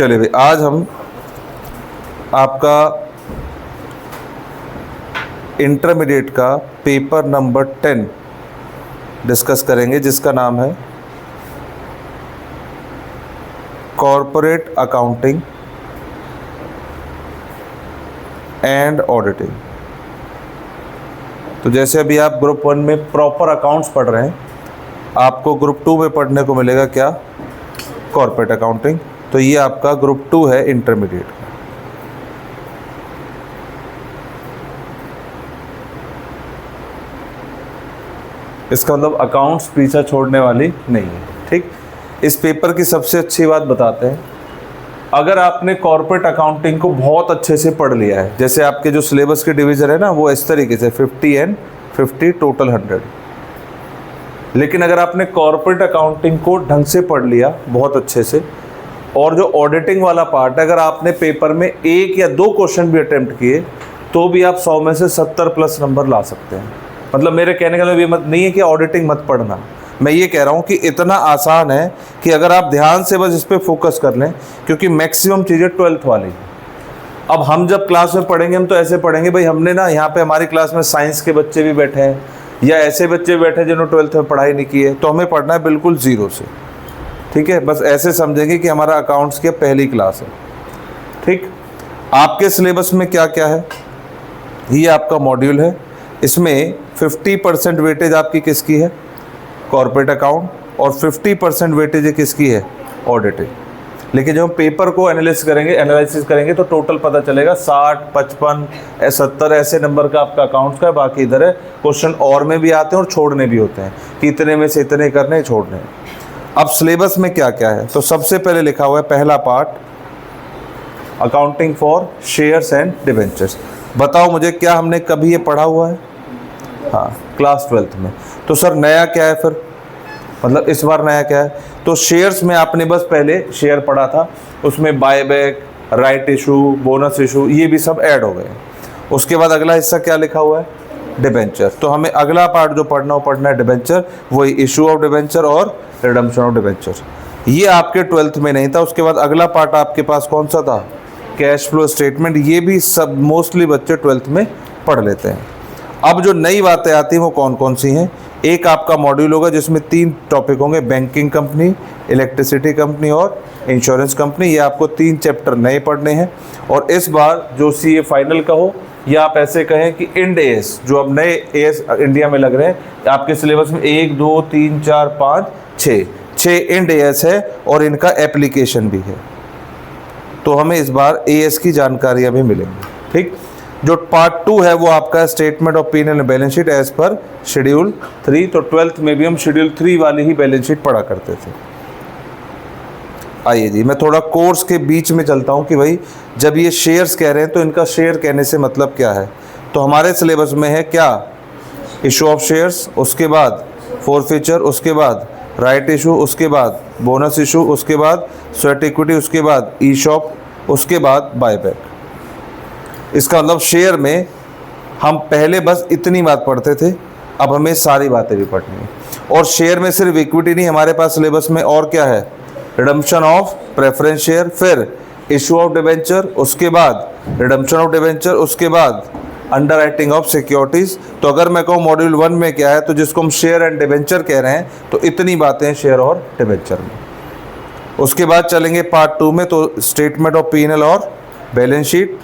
चलिए भाई, आज हम आपका इंटरमीडिएट का पेपर नंबर 10 डिस्कस करेंगे, जिसका नाम है कॉर्पोरेट अकाउंटिंग एंड ऑडिटिंग। तो जैसे अभी आप ग्रुप 1 में प्रॉपर अकाउंट्स पढ़ रहे हैं, आपको ग्रुप 2 में पढ़ने को मिलेगा क्या? Corporate accounting. तो ये आपका ग्रुप 2 है इंटरमीडिएट का। इसका मतलब अकाउंट्स पीछा छोड़ने वाली नहीं है। ठीक, इस पेपर की सबसे अच्छी बात बताते हैं। अगर आपने कॉर्पोरेट अकाउंटिंग को बहुत अच्छे से पढ़ लिया है, जैसे आपके जो सिलेबस के डिवीजन है ना, वो इस तरीके से 50 एंड 50 टोटल 100। लेकिन अगर आपने कॉर्पोरेट अकाउंटिंग को ढंग से पढ़ लिया बहुत अच्छे से, और जो ऑडिटिंग वाला पार्ट है, अगर आपने पेपर में 1 या 2 क्वेश्चन भी अटेम्प्ट किए, तो भी आप 100 में से 70 प्लस नंबर ला सकते हैं। मतलब मेरे कहने का मतलब ये मत नहीं है कि ऑडिटिंग मत पढ़ना, मैं ये कह रहा हूँ कि इतना आसान है कि अगर आप ध्यान से बस इस पर फोकस कर लें, क्योंकि मैक्सिमम चीज़ें 12th वाली। अब हम जब क्लास में पढ़ेंगे, हम तो ऐसे पढ़ेंगे भाई, हमने ना यहाँ पे हमारी क्लास में साइंस के बच्चे भी बैठे हैं या ऐसे बच्चे बैठे हैं जिन्होंने 12th में पढ़ाई नहीं की है, तो हमें पढ़ना है बिल्कुल ज़ीरो से। ठीक है, बस ऐसे समझेंगे कि हमारा अकाउंट्स की पहली क्लास है। ठीक, आपके सिलेबस में क्या क्या है, ये आपका मॉड्यूल है। इसमें 50% वेटेज आपकी किसकी है? कॉर्पोरेट अकाउंट, और 50% वेटेज किसकी है? ऑडिटिंग। लेकिन जब हम पेपर को एनालिसिस करेंगे तो टोटल पता चलेगा 60, 55, 70 ऐसे नंबर का आपका अकाउंट्स का है। बाकी इधर है क्वेश्चन और में भी आते हैं और छोड़ने भी होते हैं कि इतने में से इतने करने हैं, छोड़ने हैं। अब सिलेबस में क्या क्या है, तो सबसे पहले लिखा हुआ है पहला part, accounting for shares and debentures. बताओ मुझे, क्या हमने कभी ये पढ़ा हुआ है? हाँ, क्लास 12th में। तो सर नया क्या है फिर, मतलब इस बार नया क्या है? तो शेयर्स में आपने बस पहले शेयर पढ़ा था, उसमें buyback, right issue, bonus issue, ये भी सब ऐड हो गए। उसके बाद अगला हिस्सा क्या लिखा हुआ है? डिबेंचर। तो हमें अगला पार्ट जो पढ़ना, वो पढ़ना है डिबेंचर, वही इशू ऑफ डिबेंचर और रिडम्पशन ऑफ डिबेंचर। ये आपके 12th में नहीं था। उसके बाद अगला पार्ट आपके पास कौन सा था? Cash flow statement. ये भी सब मोस्टली बच्चे 12th में पढ़ लेते हैं। अब जो नई बातें आती हैं वो कौन कौन सी हैं? एक आपका मॉड्यूल होगा जिसमें 3 टॉपिक होंगे, बैंकिंग कंपनी, इलेक्ट्रिसिटी कंपनी और इंश्योरेंस कंपनी। ये आपको 3 चैप्टर नए पढ़ने हैं। और इस बार जो CA फाइनल का हो, या आप ऐसे कहें कि इंड AS, जो अब नए AS इंडिया में लग रहे हैं, आपके सिलेबस में 1, 2, 3, 4, 5, 6 इंड AS है, और इनका एप्लीकेशन भी है। तो हमें इस बार AS की जानकारियाँ भी मिलेंगी। ठीक, जो पार्ट 2 है वो आपका statement of P&L and balance sheet as per schedule 3। तो 12th में भी हम शेड्यूल 3 वाली ही बैलेंस शीट पढ़ा करते थे। आइए जी, मैं थोड़ा कोर्स के बीच में चलता हूँ कि भाई जब ये शेयर्स कह रहे हैं तो इनका शेयर कहने से मतलब क्या है। तो हमारे सिलेबस में है क्या? इशू ऑफ शेयर्स, उसके बाद फॉरफीचर, उसके बाद राइट इशू, उसके बाद बोनस इशू, उसके बाद स्वेट इक्विटी, उसके बाद ई शॉप, उसके बाद बायबैक। इसका मतलब शेयर में हम पहले बस इतनी बात पढ़ते थे, अब हमें सारी बातें भी पढ़नी है। और शेयर में सिर्फ इक्विटी नहीं, हमारे पास सिलेबस में और क्या है? रिडम्पशन ऑफ प्रेफरेंस शेयर, फिर इशू ऑफ डिबेंचर, उसके बाद रिडम्पशन ऑफ डिबेंचर, उसके बाद अंडरराइटिंग ऑफ सिक्योरिटीज़। तो अगर मैं कहूँ मॉड्यूल 1 में क्या है, तो जिसको हम शेयर एंड डिबेंचर कह रहे हैं, तो इतनी बातें शेयर और डिबेंचर में। उसके बाद चलेंगे पार्ट 2 में, तो स्टेटमेंट ऑफ P&L और बैलेंस शीट।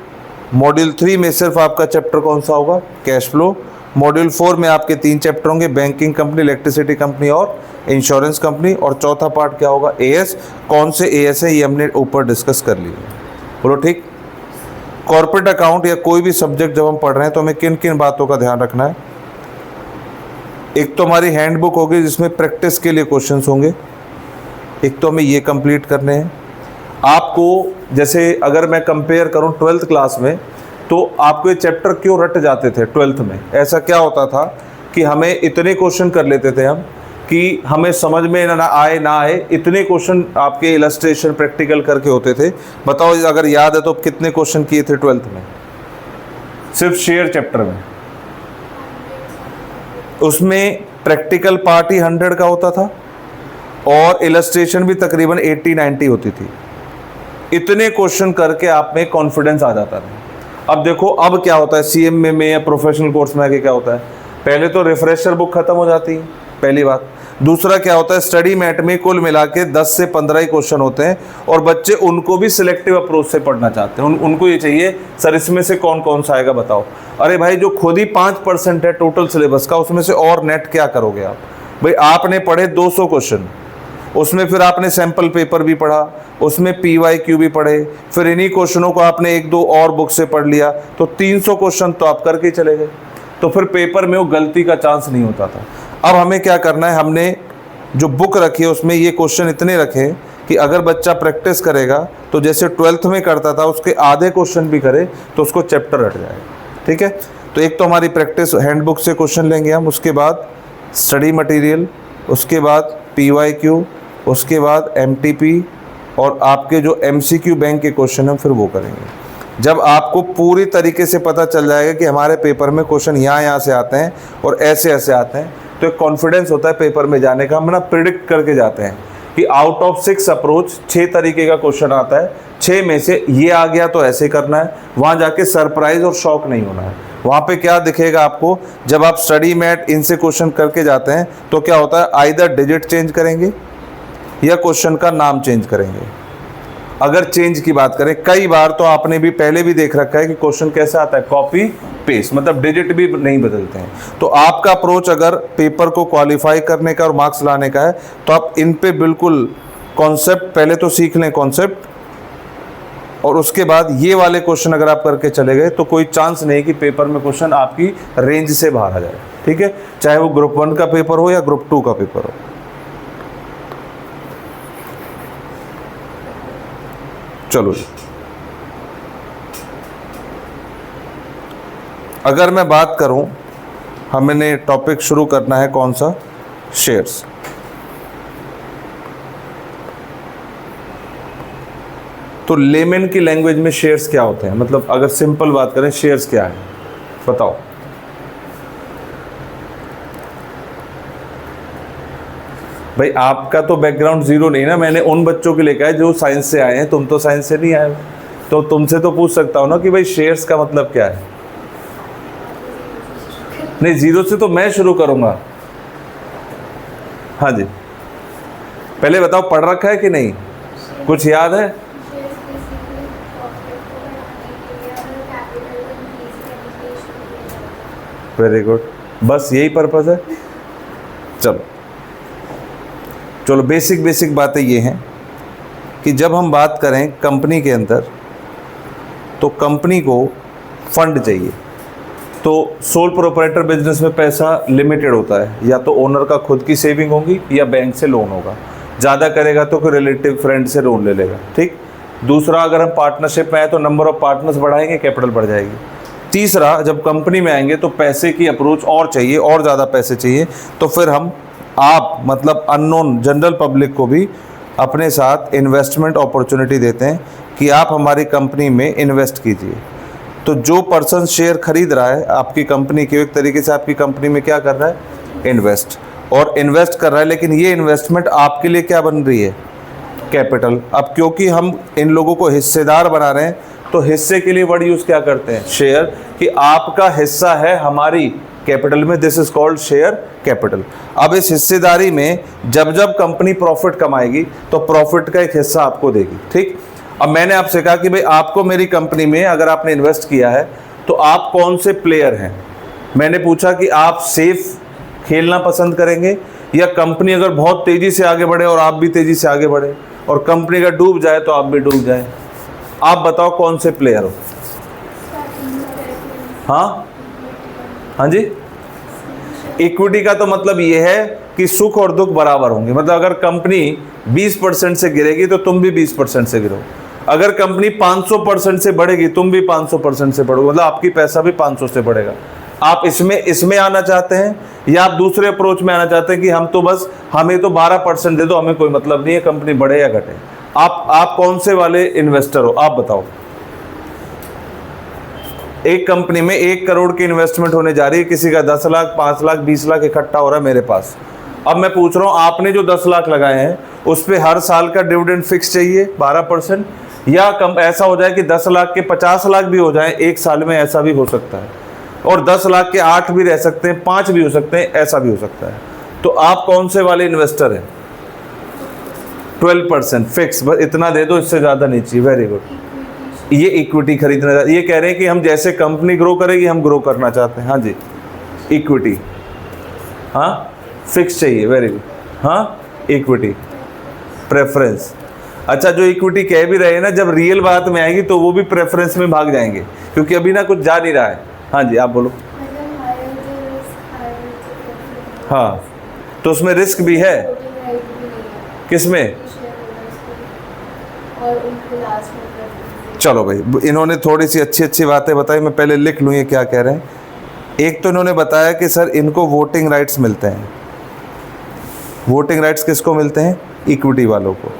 मॉड्यूल 3 में सिर्फ आपका चैप्टर कौन सा होगा? Cash flow. मॉड्यूल 4 में आपके 3 चैप्टर होंगे, बैंकिंग कंपनी, इलेक्ट्रिसिटी कंपनी और इंश्योरेंस कंपनी। और चौथा पार्ट क्या होगा? AS। कौन से AS है ये हमने ऊपर डिस्कस कर लिया। बोलो ठीक। कॉर्पोरेट अकाउंट या कोई भी सब्जेक्ट जब हम पढ़ रहे हैं तो हमें किन किन बातों का ध्यान रखना है? एक तो हमारी हैंडबुक होगी जिसमें प्रैक्टिस के लिए क्वेश्चंस होंगे, एक तो हमें ये कंप्लीट करने हैं। आपको जैसे अगर मैं कंपेयर करूं 12th क्लास में, तो आपको ये चैप्टर क्यों रट जाते थे 12th में? ऐसा क्या होता था कि हमें इतने क्वेश्चन कर लेते थे हम कि हमें समझ में ना आए, इतने क्वेश्चन आपके इलस्ट्रेशन प्रैक्टिकल करके होते थे। बताओ अगर याद है तो कितने क्वेश्चन किए थे 12th में सिर्फ शेयर चैप्टर में? उसमें प्रैक्टिकल पार्ट ही 100 का होता था और इलस्ट्रेशन भी तकरीबन 80-90 होती थी। इतने क्वेश्चन करके आप में कॉन्फिडेंस आ जाता है। अब देखो अब क्या होता है CMA में या प्रोफेशनल कोर्स में आके क्या होता है, पहले तो रिफ्रेशर बुक खत्म हो जाती है, पहली बात। दूसरा क्या होता है, स्टडी मैट में कुल मिला के 10 से 15 ही क्वेश्चन होते हैं और बच्चे उनको भी सिलेक्टिव अप्रोच से पढ़ना चाहते हैं। उनको ये चाहिए सर इसमें से कौन कौन सा आएगा बताओ। अरे भाई जो खुद ही 5% है टोटल सिलेबस का, उसमें से और नेट क्या करोगे आप? भाई आपने पढ़े 200 क्वेश्चन, उसमें फिर आपने सैंपल पेपर भी पढ़ा, उसमें PYQ भी पढ़े, फिर इन्हीं क्वेश्चनों को आपने 1-2 और बुक से पढ़ लिया, तो 300 क्वेश्चन तो आप करके चले गए। तो फिर पेपर में वो गलती का चांस नहीं होता था। अब हमें क्या करना है, हमने जो बुक रखी है उसमें ये क्वेश्चन इतने रखे कि अगर बच्चा प्रैक्टिस करेगा तो जैसे 12th में करता था उसके आधे क्वेश्चन भी करे तो उसको चैप्टर हट जाएगा। ठीक है, तो एक तो हमारी प्रैक्टिस हैंडबुक से क्वेश्चन लेंगे हम, उसके बाद स्टडी मटेरियल, उसके बाद PYQ, उसके बाद MTP और आपके जो MCQ बैंक के क्वेश्चन हैं फिर वो करेंगे। जब आपको पूरी तरीके से पता चल जाएगा कि हमारे पेपर में क्वेश्चन यहाँ से आते हैं और ऐसे ऐसे आते हैं, तो एक कॉन्फिडेंस होता है पेपर में जाने का। हम ना प्रिडिक्ट करके जाते हैं कि आउट ऑफ 6 अप्रोच 6 तरीके का क्वेश्चन आता है, 6 में से ये आ गया तो ऐसे करना है। वहाँ जाके सरप्राइज और शॉक नहीं होना है। वहाँ पे क्या दिखेगा आपको, जब आप स्टडी मैट इनसे क्वेश्चन करके जाते हैं तो क्या होता है, आइदर डिजिट चेंज करेंगे या क्वेश्चन का नाम चेंज करेंगे। अगर चेंज की बात करें, कई बार तो आपने भी पहले भी देख रखा है कि क्वेश्चन कैसा आता है, कॉपी पेस्ट, मतलब डिजिट भी नहीं बदलते हैं। तो आपका अप्रोच अगर पेपर को क्वालिफाई करने का और मार्क्स लाने का है तो आप इन पे बिल्कुल कॉन्सेप्ट पहले तो सीख लें कॉन्सेप्ट, और उसके बाद ये वाले क्वेश्चन अगर आप करके चले गए तो कोई चांस नहीं कि पेपर में क्वेश्चन आपकी रेंज से बाहर आ जाए। ठीक है, चाहे वो ग्रुप 1 का पेपर हो या ग्रुप 2 का पेपर हो। चलो जी, अगर मैं बात करूं, हमने टॉपिक शुरू करना है कौन सा, शेयर्स। तो लेमन की लैंग्वेज में शेयर्स क्या होते हैं, मतलब अगर सिंपल बात करें शेयर्स क्या है बताओ। भाई आपका तो बैकग्राउंड जीरो नहीं ना, मैंने उन बच्चों के लेकर आए जो साइंस से आए हैं, तुम तो साइंस से नहीं आए, तो तुमसे तो पूछ सकता हूँ ना कि भाई शेयर्स का मतलब क्या है। नहीं, जीरो से तो मैं शुरू करूंगा। हाँ जी, पहले बताओ पढ़ रखा है कि नहीं, कुछ याद है? वेरी गुड, बस यही पर्पस है। चलो बेसिक बातें ये हैं कि जब हम बात करें कंपनी के अंदर तो कंपनी को फंड चाहिए। तो सोल प्रोप्राइटर बिजनेस में पैसा लिमिटेड होता है, या तो ओनर का खुद की सेविंग होगी या बैंक से लोन होगा। ज़्यादा करेगा तो कोई रिलेटिव फ्रेंड से लोन ले लेगा। ठीक, दूसरा अगर हम पार्टनरशिप में आए तो नंबर ऑफ पार्टनर्स बढ़ाएंगे, कैपिटल बढ़ जाएगी। तीसरा, जब कंपनी में आएंगे तो पैसे की अप्रोच और चाहिए, और ज़्यादा पैसे चाहिए, तो फिर हम आप मतलब अननोन जनरल पब्लिक को भी अपने साथ इन्वेस्टमेंट अपॉर्चुनिटी देते हैं कि आप हमारी कंपनी में इन्वेस्ट कीजिए। तो जो पर्सन शेयर खरीद रहा है आपकी कंपनी के, एक तरीके से आपकी कंपनी में क्या कर रहा है, इन्वेस्ट, और इन्वेस्ट कर रहा है। लेकिन ये इन्वेस्टमेंट आपके लिए क्या बन रही है, कैपिटल। अब क्योंकि हम इन लोगों को हिस्सेदार बना रहे हैं तो हिस्से के लिए वर्ड यूज़ क्या करते हैं, शेयर, कि आपका हिस्सा है हमारी कैपिटल में, this is called share capital. अब इस हिस्सेदारी में जब जब कंपनी प्रॉफिट कमाएगी तो प्रॉफिट का एक हिस्सा आपको देगी। ठीक, अब मैंने आपसे कहा कि भाई आपको मेरी कंपनी में अगर आपने इन्वेस्ट किया है तो आप कौन से प्लेयर हैं। मैंने पूछा कि आप सेफ खेलना पसंद करेंगे या कंपनी अगर बहुत तेज़ी से आगे बढ़े और आप भी तेज़ी से आगे बढ़े, और कंपनी अगर डूब जाए तो आप भी डूब जाए। आप बताओ कौन से प्लेयर हो। हाँ जी, इक्विटी का तो मतलब ये है कि सुख और दुख बराबर होंगे। मतलब अगर कंपनी 20% से गिरेगी तो तुम भी 20% से गिरो, अगर कंपनी 500% से बढ़ेगी तुम भी 500% से बढ़ोगे, मतलब आपकी पैसा भी 500 से बढ़ेगा। आप इसमें आना चाहते हैं या आप दूसरे अप्रोच में आना चाहते हैं कि हम तो बस हमें तो 12% दे दो, हमें कोई मतलब नहीं है कंपनी बढ़े या घटे। आप कौन से वाले इन्वेस्टर हो, आप बताओ। एक कंपनी में 1 करोड़ की इन्वेस्टमेंट होने जा रही है, किसी का 10 लाख, 5 लाख, 20 लाख इकट्ठा हो रहा है मेरे पास। अब मैं पूछ रहा हूँ आपने जो 10 लाख लगाए हैं उस पर हर साल का डिविडेंड फिक्स चाहिए 12%, या कम ऐसा हो जाए कि 10 लाख के 50 लाख भी हो जाए एक साल में, ऐसा भी हो सकता है। और 10 लाख के 8 भी रह सकते हैं, 5 भी हो सकते हैं, ऐसा भी हो सकता है। तो आप कौन से वाले इन्वेस्टर हैं? 12% फिक्स, बस इतना दे दो, इससे ज़्यादा नहीं चाहिए। Very good. ये इक्विटी खरीदना, ये कह रहे हैं कि हम जैसे कंपनी ग्रो करेगी हम ग्रो करना चाहते हैं। हाँ जी, इक्विटी, हाँ फिक्स चाहिए। वेरी गुड, हाँ इक्विटी प्रेफरेंस। अच्छा, जो इक्विटी कह भी रहे हैं ना, जब रियल बात में आएगी तो वो भी प्रेफरेंस में भाग जाएंगे, क्योंकि अभी ना कुछ जा नहीं रहा है। हाँ जी, आप बोलो। हाँ, तो उसमें रिस्क भी है। किसमें? चलो भाई, इन्होंने थोड़ी सी अच्छी अच्छी बातें बताई, मैं पहले लिख लूँ ये क्या कह रहे हैं। एक तो इन्होंने बताया कि सर इनको वोटिंग राइट्स मिलते हैं। वोटिंग राइट्स किसको मिलते हैं? इक्विटी वालों को।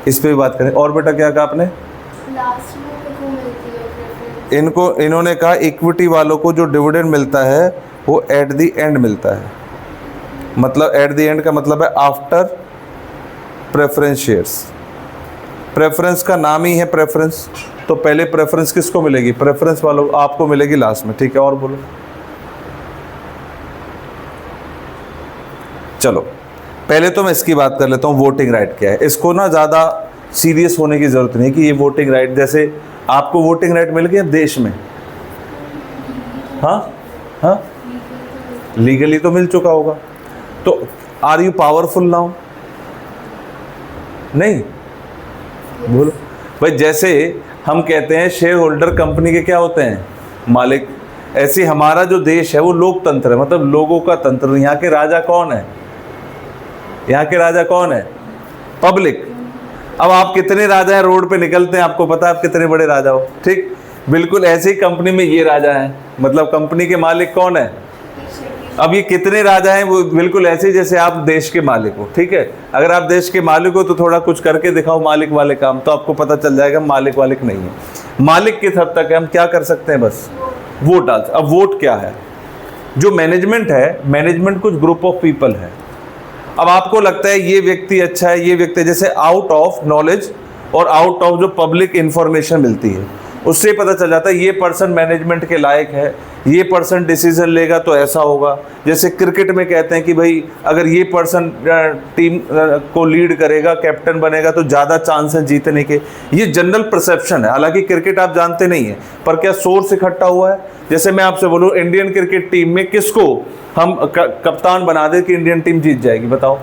इस पे भी बात करें। और बेटा क्या कहा आपने? लास्ट में मिलती है इन्होंने कहा इक्विटी वालों को जो डिविडेंड मिलता है वो एट द एंड मिलता है। मतलब एट द एंड का मतलब है आफ्टर प्रेफरेंस शेयर्स। प्रेफरेंस का नाम ही है प्रेफरेंस, तो पहले प्रेफरेंस किसको मिलेगी? प्रेफरेंस वालों आपको मिलेगी लास्ट में। ठीक है, और बोलो। चलो पहले तो मैं इसकी बात कर लेता हूँ, वोटिंग राइट क्या है। इसको ना ज़्यादा सीरियस होने की ज़रूरत नहीं कि ये वोटिंग राइट, जैसे आपको वोटिंग राइट मिल गया देश में, हाँ हाँ लीगली तो मिल चुका होगा, तो आर यू पावरफुल नाउ? नहीं, बोलो भाई। जैसे हम कहते हैं शेयर होल्डर कंपनी के क्या होते हैं? मालिक। ऐसे हमारा जो देश है वो लोकतंत्र है, मतलब लोगों का तंत्र। यहाँ के राजा कौन है? यहाँ के राजा कौन है? पब्लिक। अब आप कितने राजा हैं रोड पे निकलते हैं, आपको पता है आप कितने बड़े राजा हो, ठीक? बिल्कुल ऐसे ही कंपनी में ये राजा हैं, मतलब कंपनी के मालिक कौन है? अब ये कितने राजा हैं, वो बिल्कुल ऐसे ही जैसे आप देश के मालिक हो, ठीक है? अगर आप देश के मालिक हो तो थोड़ा कुछ करके दिखाओ मालिक वाले काम, तो आपको पता चल जाएगा मालिक वालिक नहीं है। मालिक किस हद तक है, हम क्या कर सकते हैं? बस वोट डाल। अब वोट क्या है? जो मैनेजमेंट है, मैनेजमेंट कुछ ग्रुप ऑफ पीपल है। अब आपको लगता है ये व्यक्ति अच्छा है, ये व्यक्ति, जैसे आउट ऑफ नॉलेज और आउट ऑफ जो पब्लिक इंफॉर्मेशन मिलती है उससे पता चल जाता है ये पर्सन मैनेजमेंट के लायक है, ये पर्सन डिसीजन लेगा तो ऐसा होगा। जैसे क्रिकेट में कहते हैं कि भाई अगर ये पर्सन टीम को लीड करेगा, कैप्टन बनेगा तो ज़्यादा चांस है जीतने के। ये जनरल परसेप्शन है, हालांकि क्रिकेट आप जानते नहीं है, पर क्या सोर्स इकट्ठा हुआ है। जैसे मैं आपसे बोलूँ इंडियन क्रिकेट टीम में किसको हम कप्तान बना दे कि इंडियन टीम जीत जाएगी, बताओ?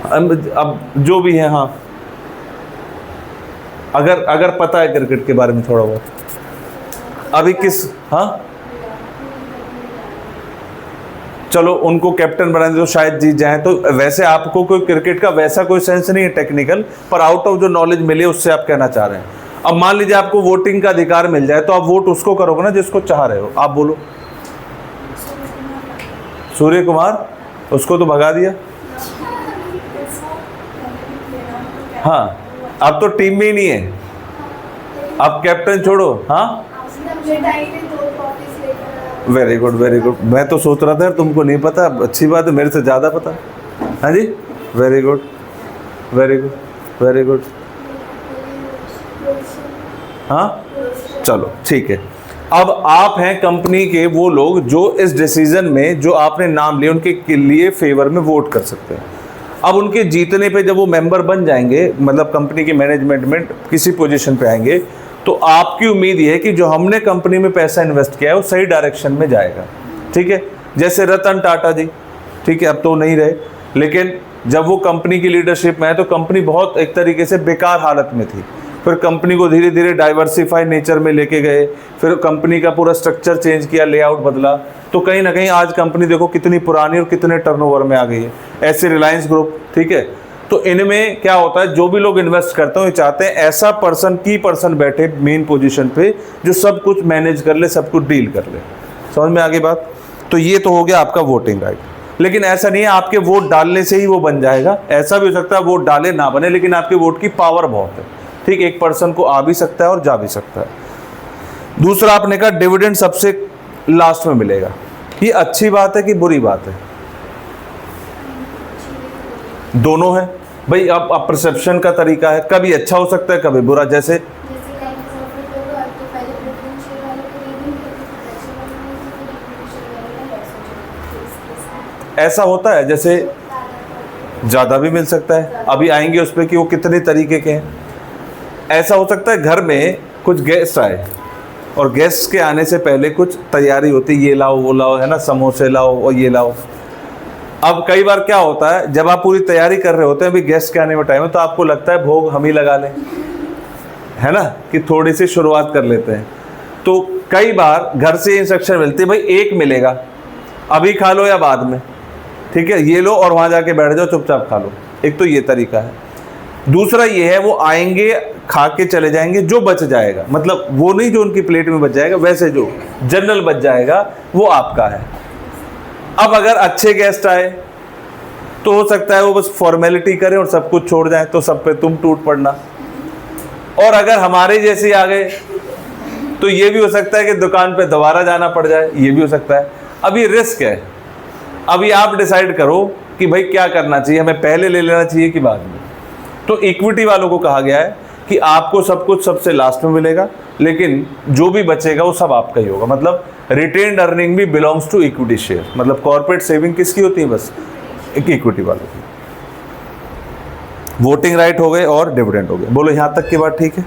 अब जो भी है, हाँ अगर पता है क्रिकेट के बारे में थोड़ा बहुत, अभी किस, हाँ चलो उनको कैप्टन बना दे तो शायद जीत जाए। तो वैसे आपको कोई क्रिकेट का वैसा कोई सेंस नहीं है टेक्निकल, पर आउट ऑफ जो नॉलेज मिले उससे आप कहना चाह रहे हैं। अब मान लीजिए आपको वोटिंग का अधिकार मिल जाए तो आप वोट उसको करोगे ना जिसको चाह रहे हो। आप बोलो। सूर्य कुमार, उसको तो भगा दिया। हाँ, अब तो टीम में ही नहीं है, अब कैप्टन छोड़ो। हाँ वेरी गुड वेरी गुड। मैं तो सोच रहा था तुमको नहीं पता, अच्छी बात है, मेरे से ज़्यादा पता। हाँ जी, very good very good very good. हाँ चलो ठीक है। अब आप हैं कंपनी के वो लोग जो इस डिसीजन में जो आपने नाम लिए उनके लिए फेवर में वोट कर सकते हैं। अब उनके जीतने पे जब वो मेंबर बन जाएंगे, मतलब कंपनी के मैनेजमेंट में किसी पोजीशन पे आएंगे, तो आपकी उम्मीद ये है कि जो हमने कंपनी में पैसा इन्वेस्ट किया है वो सही डायरेक्शन में जाएगा, ठीक है? जैसे रतन टाटा जी, ठीक है, अब तो नहीं रहे, लेकिन जब वो कंपनी की लीडरशिप में है तो कंपनी बहुत एक तरीके से बेकार हालत में थी। फिर कंपनी को धीरे धीरे डाइवर्सिफाई नेचर में लेके गए, फिर कंपनी का पूरा स्ट्रक्चर चेंज किया, लेआउट बदला, तो कहीं ना कहीं आज कंपनी देखो कितनी पुरानी और कितने टर्नओवर में आ गई है। ऐसे रिलायंस ग्रुप, ठीक है? तो इनमें क्या होता है, जो भी लोग इन्वेस्ट करते हैं वो चाहते हैं ऐसा पर्सन, की पर्सन बैठे मेन पोजीशन पे जो सब कुछ मैनेज कर ले, सब कुछ डील कर ले। समझ में आ गई बात? तो ये तो हो गया आपका वोटिंग राइट। लेकिन ऐसा नहीं है आपके वोट डालने से ही वो बन जाएगा, ऐसा भी हो सकता है वोट डाले ना बने, लेकिन आपके वोट की पावर बहुत है, ठीक? एक पर्सन को आ भी सकता है और जा भी सकता है। दूसरा आपने कहा डिविडेंड सबसे लास्ट में मिलेगा, ये अच्छी बात है कि बुरी बात है? दोनों है। भाई अब परसेप्शन का तरीका है, कभी अच्छा हो सकता है कभी बुरा। जैसे जैसे लाइक प्रॉफिट होगा तो पहले प्रेफरेंस शेयर वाले को दे देंगे, तो अच्छा वाला तो फिर इक्विटी शेयर वाले का लॉस हो जाएगा। इसके साथ ऐसा होता है, जैसे ज़्यादा भी मिल सकता है। अभी आएंगे उस पर कि वो कितने तरीके के हैं। ऐसा हो सकता है घर में कुछ गेस्ट आए और गेस्ट के आने से पहले कुछ तैयारी होती है, ये लाओ वो लाओ, है ना, समोसे लाओ और ये लाओ। अब कई बार क्या होता है, जब आप पूरी तैयारी कर रहे होते हैं, अभी गेस्ट के आने में टाइम है, तो आपको लगता है भोग हम ही लगा लें, है ना, कि थोड़ी सी शुरुआत कर लेते हैं। तो कई बार घर से इंस्ट्रक्शन मिलती है, भाई एक मिलेगा, अभी खा लो या बाद में, ठीक है, ये लो और वहाँ जाके बैठ जाओ, चुपचाप खा लो। एक तो ये तरीका है। दूसरा ये है, वो आएंगे खा के चले जाएंगे, जो बच जाएगा, मतलब वो नहीं जो उनकी प्लेट में बच जाएगा, वैसे जो जनरल बच जाएगा वो आपका है। अब अगर अच्छे गेस्ट आए तो हो सकता है वो बस फॉर्मेलिटी करें और सब कुछ छोड़ जाए, तो सब पे तुम टूट पड़ना। और अगर हमारे जैसे आ गए तो ये भी हो सकता है कि दुकान पे दोबारा जाना पड़ जाए, ये भी हो सकता है। अब ये रिस्क है, अभी आप डिसाइड करो कि भाई क्या करना चाहिए, हमें पहले ले लेना चाहिए कि बाद में। तो इक्विटी वालों को कहा गया है कि आपको सब कुछ सबसे लास्ट में मिलेगा, लेकिन जो भी बचेगा वो सब आपका ही होगा। मतलब रिटेन्ड अर्निंग भी बिलोंग्स टू इक्विटी शेयर, मतलब कॉर्पोरेट सेविंग किसकी होती है, बस एक इक्विटी वालों की। वोटिंग राइट हो गए और डिविडेंड हो गए। बोलो यहां तक की बात ठीक है?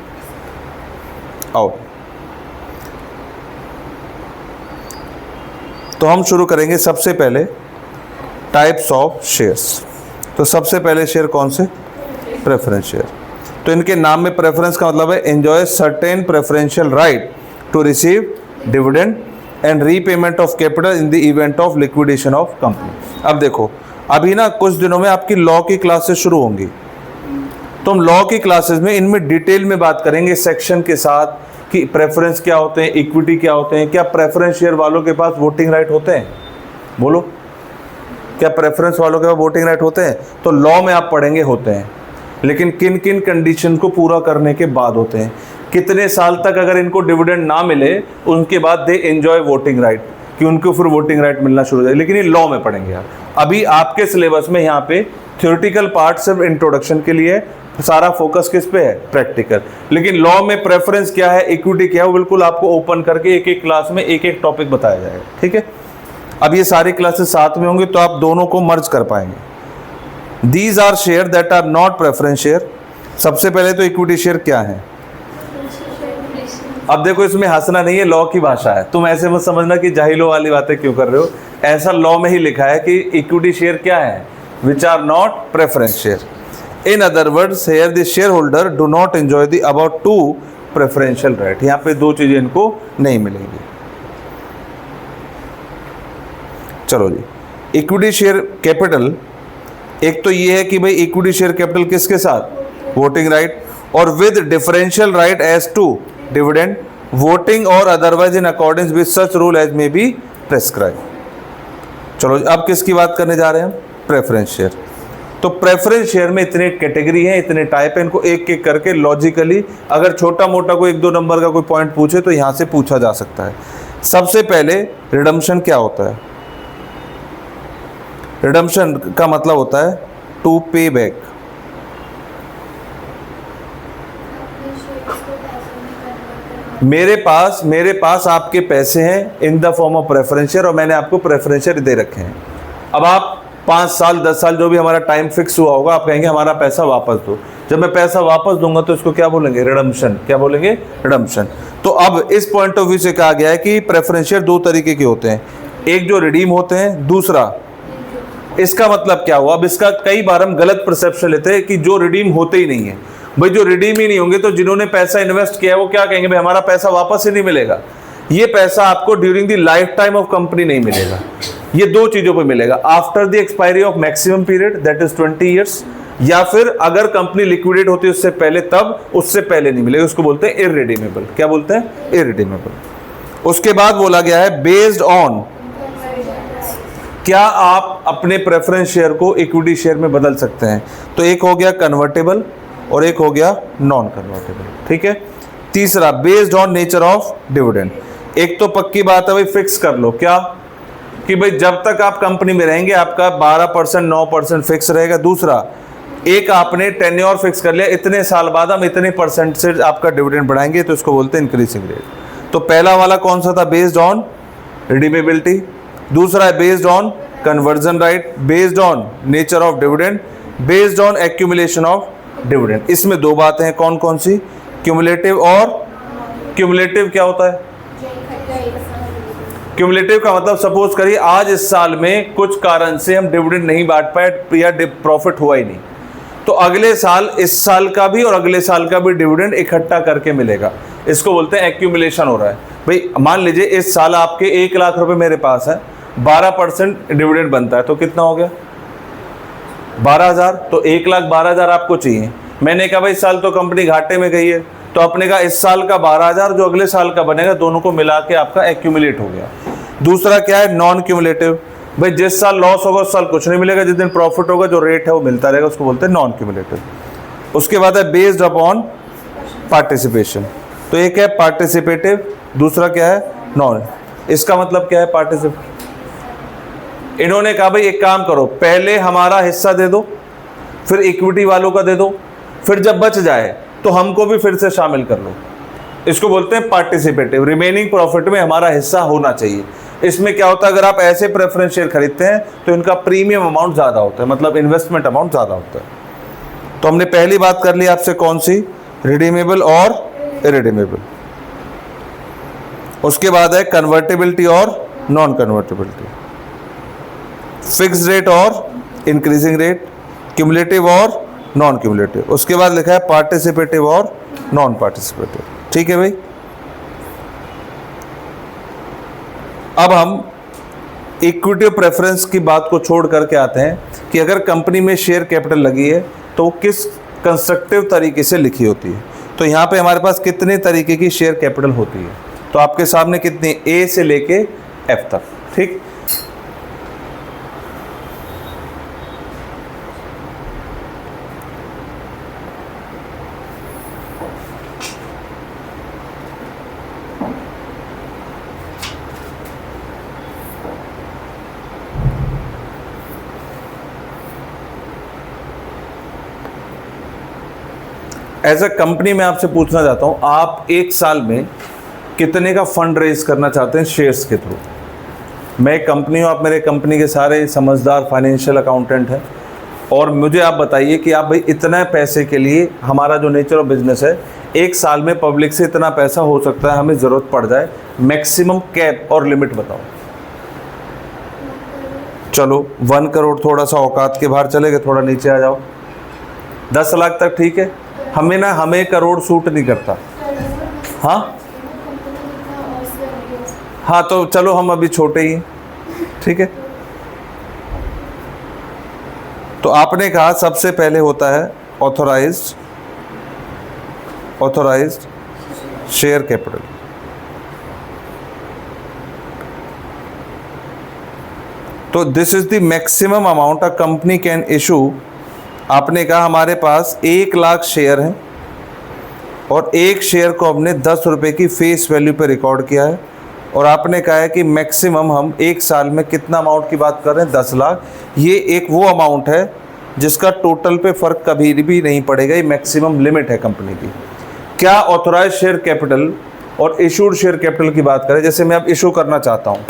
आओ तो हम शुरू करेंगे सबसे पहले टाइप्स ऑफ शेयर्स। तो सबसे पहले शेयर कौन से? Preference share. तो इनके नाम में प्रेफरेंस का मतलब है enjoy certain preferential right to receive dividend and repayment of capital in the event of liquidation of company. अब देखो, अभी ना कुछ दिनों में आपकी लॉ की क्लासेस शुरू होंगी, तो हम लॉ की क्लासेस में इनमें डिटेल में बात करेंगे सेक्शन के साथ कि प्रेफरेंस क्या होते हैं, इक्विटी क्या होते हैं, क्या प्रेफरेंस शेयर वालों के पास वोटिंग राइट होते हैं? बोलो, क्या प्रेफरेंस वालों के पास वोटिंग राइट होते हैं? तो लॉ में आप पढ़ेंगे होते हैं, लेकिन किन किन कंडीशन को पूरा करने के बाद होते हैं, कितने साल तक अगर इनको डिविडेंड ना मिले उनके बाद दे एंजॉय वोटिंग राइट, कि उनको फिर वोटिंग राइट मिलना शुरू हो जाए। लेकिन ये लॉ में पढ़ेंगे आप। अभी आपके सिलेबस में यहाँ पे थ्योरेटिकल पार्ट सिर्फ इंट्रोडक्शन के लिए, सारा फोकस किस पे है? प्रैक्टिकल। लेकिन लॉ में प्रेफरेंस क्या है, इक्विटी क्या है, वो बिल्कुल आपको ओपन करके एक एक क्लास में एक एक टॉपिक बताया जाएगा, ठीक है। अब ये सारी क्लासेस साथ में होंगी तो आप दोनों को मर्ज कर पाएंगे। These are share that are not preference share. सबसे पहले तो इक्विटी शेयर क्या है? अब देखो, इसमें हंसना नहीं है, लॉ की भाषा है, तुम ऐसे मत समझना कि जाहिलों वाली बातें क्यों कर रहे हो। ऐसा लॉ में ही लिखा है कि इक्विटी शेयर क्या है, which are not preference share. In other words, here the share holder do not enjoy the about to preferential right. यहाँ पे दो चीजें इनको नहीं मिलेंगी। चलो जी, इक्विटी शेयर कैपिटल, एक तो ये है कि भाई इक्विटी शेयर कैपिटल किसके साथ? वोटिंग राइट, और with differential right as to dividend, voting और otherwise in according with such rule as may be prescribe. चलो अब किसकी बात करने जा रहे हैं हम? Preference share. तो प्रेफरेंस शेयर में इतने कैटेगरी हैं, इतने टाइप हैं, इनको एक एक करके लॉजिकली अगर छोटा मोटा कोई एक दो नंबर का कोई पॉइंट पूछे तो यहां से पूछा जा सकता है। सबसे पहले रिडम्पशन क्या होता है? रिडम्पशन का मतलब होता है टू पे बैक। मेरे पास आपके पैसे हैं in the form of preference share और मैंने आपको प्रेफरेंस शेयर दे रखे हैं। अब आप 5 साल 10 साल जो भी हमारा टाइम फिक्स हुआ होगा, आप कहेंगे हमारा पैसा वापस दो। जब मैं पैसा वापस दूंगा तो इसको क्या बोलेंगे? रिडम्पशन। क्या बोलेंगे? रिडम्पशन। तो अब इस पॉइंट ऑफ व्यू से कहा गया है कि प्रेफरेंस शेयर दो तरीके के होते हैं, एक जो रिडीम होते हैं, दूसरा, इसका मतलब क्या हुआ? अब इसका कई बार हम गलत परसेप्शन लेते हैं कि जो रिडीम होते ही नहीं है। भाई जो रिडीम ही नहीं होंगे तो जिन्होंने पैसा इन्वेस्ट किया है वो क्या कहेंगे? भाई हमारा पैसा वापस ही नहीं मिलेगा। ये पैसा आपको during the life time of company नहीं मिलेगा। ये दो चीजों पे मिलेगा, after the expiry of maximum period that is 20 years, या फिर अगर कंपनी लिक्विडेट होती है उससे पहले, तब उससे पहले नहीं मिलेगा। उसको बोलते हैं इररिडीमेबल। क्या बोलते हैं? इररिडीमेबल। उसके बाद बोला गया है बेस्ड ऑन, क्या आप अपने प्रेफरेंस शेयर को इक्विटी शेयर में बदल सकते हैं? तो एक हो गया कन्वर्टेबल और एक हो गया नॉन कन्वर्टेबल, ठीक है। तीसरा based on nature of dividend. एक तो पक्की बात है भाई, फिक्स कर लो क्या कि भाई जब तक आप कंपनी में रहेंगे आपका 12% 9% फिक्स रहेगा। दूसरा, एक आपने टेन्योर फिक्स कर लिया, इतने साल बाद हम इतने परसेंट से आपका डिविडेंड बढ़ाएंगे, तो इसको बोलते हैं इंक्रीजिंग रेट। तो पहला वाला कौन सा था? Based on redeemability. दूसरा है based on conversion right, based on nature of dividend, based on accumulation of dividend. इसमें दो बातें हैं, कौन कौन सी? क्यूमुलेटिव और क्यूमुलेटिव क्या होता है? क्यूमुलेटिव का मतलब सपोज करिए आज इस साल में कुछ कारण से हम डिविडेंड नहीं बांट पाए या प्रॉफिट हुआ ही नहीं, तो अगले साल इस साल का भी और अगले साल का भी डिविडेंड इकट्ठा करके मिलेगा। इसको बोलते हैं एक्यूमुलेशन हो रहा है। भाई मान लीजिए इस साल आपके 1 लाख रुपए मेरे पास है, 12% डिविडेंड बनता है, तो कितना हो गया? 12,000। तो 1,12,000 आपको चाहिए। मैंने कहा भाई इस साल तो कंपनी घाटे में गई है, तो आपने कहा इस साल का 12,000 जो अगले साल का बनेगा, दोनों को मिला के आपका एक्यूमुलेट हो गया। दूसरा क्या है? Non cumulative. भाई जिस साल लॉस होगा उस साल कुछ नहीं मिलेगा, जिस दिन प्रॉफिट होगा जो रेट है वो मिलता रहेगा, उसको बोलते हैं नॉन क्यूमुलेटिव। उसके बाद है बेस्ड अपॉन पार्टिसिपेशन। तो एक है पार्टिसिपेटिव, दूसरा क्या है? नॉन। इसका मतलब क्या है पार्टिसिपेटिव? इन्होंने कहा भाई एक काम करो, पहले हमारा हिस्सा दे दो, फिर इक्विटी वालों का दे दो, फिर जब बच जाए तो हमको भी फिर से शामिल कर लो। इसको बोलते हैं पार्टिसिपेटिव। रिमेनिंग प्रॉफिट में हमारा हिस्सा होना चाहिए। इसमें क्या होता है, अगर आप ऐसे प्रेफरेंस शेयर खरीदते हैं तो इनका प्रीमियम अमाउंट ज़्यादा होता है, मतलब इन्वेस्टमेंट अमाउंट ज़्यादा होता है। तो हमने पहली बात कर ली आपसे, कौन सी? रिडीमेबल और इरिडीमेबल। उसके बाद है कन्वर्टेबिलिटी और नॉन कन्वर्टेबिलिटी, फिक्स्ड रेट और इंक्रीजिंग रेट, क्यूमुलेटिव और नॉन क्यूमुलेटिव। उसके बाद लिखा है पार्टिसिपेटिव और नॉन पार्टिसिपेटिव। ठीक है भाई। अब हम इक्विटी प्रेफरेंस की बात को छोड़ करके आते हैं कि अगर कंपनी में शेयर कैपिटल लगी है तो वो किस कंस्ट्रक्टिव तरीके से लिखी होती है। तो यहाँ पे हमारे पास कितने तरीके की शेयर कैपिटल होती है, तो आपके सामने कितनी? ए से लेके एफ तक। ठीक। एज अ कंपनी मैं आपसे पूछना चाहता हूं, आप एक साल में कितने का फंड रेज करना चाहते हैं शेयर्स के थ्रू? मैं कंपनी हूं, आप मेरे कंपनी के सारे समझदार फाइनेंशियल अकाउंटेंट हैं, और मुझे आप बताइए कि आप भाई इतना पैसे के लिए, हमारा जो नेचर ऑफ बिजनेस है, एक साल में पब्लिक से इतना पैसा हो सकता है हमें ज़रूरत पड़ जाए, मैक्सिमम कैप और लिमिट बताओ। चलो 1 करोड़ थोड़ा सा औकात के बाहर चले गए, थोड़ा नीचे आ जाओ। 10 लाख तक ठीक है? हमें करोड़ सूट नहीं करता। हाँ तो चलो हम अभी छोटे ही, ठीक है। तो आपने कहा सबसे पहले होता है ऑथोराइज्ड शेयर कैपिटल। तो this is the maximum amount a company can issue. आपने कहा हमारे पास 1 लाख शेयर हैं और एक शेयर को हमने 10 रुपये की फेस वैल्यू पे रिकॉर्ड किया है, और आपने कहा है कि मैक्सिमम हम एक साल में कितना अमाउंट की बात कर रहे हैं? 10 लाख। ये एक वो अमाउंट है जिसका टोटल पे फ़र्क कभी भी नहीं पड़ेगा, ये मैक्सिमम लिमिट है कंपनी की। क्या ऑथोराइज शेयर कैपिटल और इशूड शेयर कैपिटल की बात करें, जैसे मैं अब इशू करना चाहता हूँ,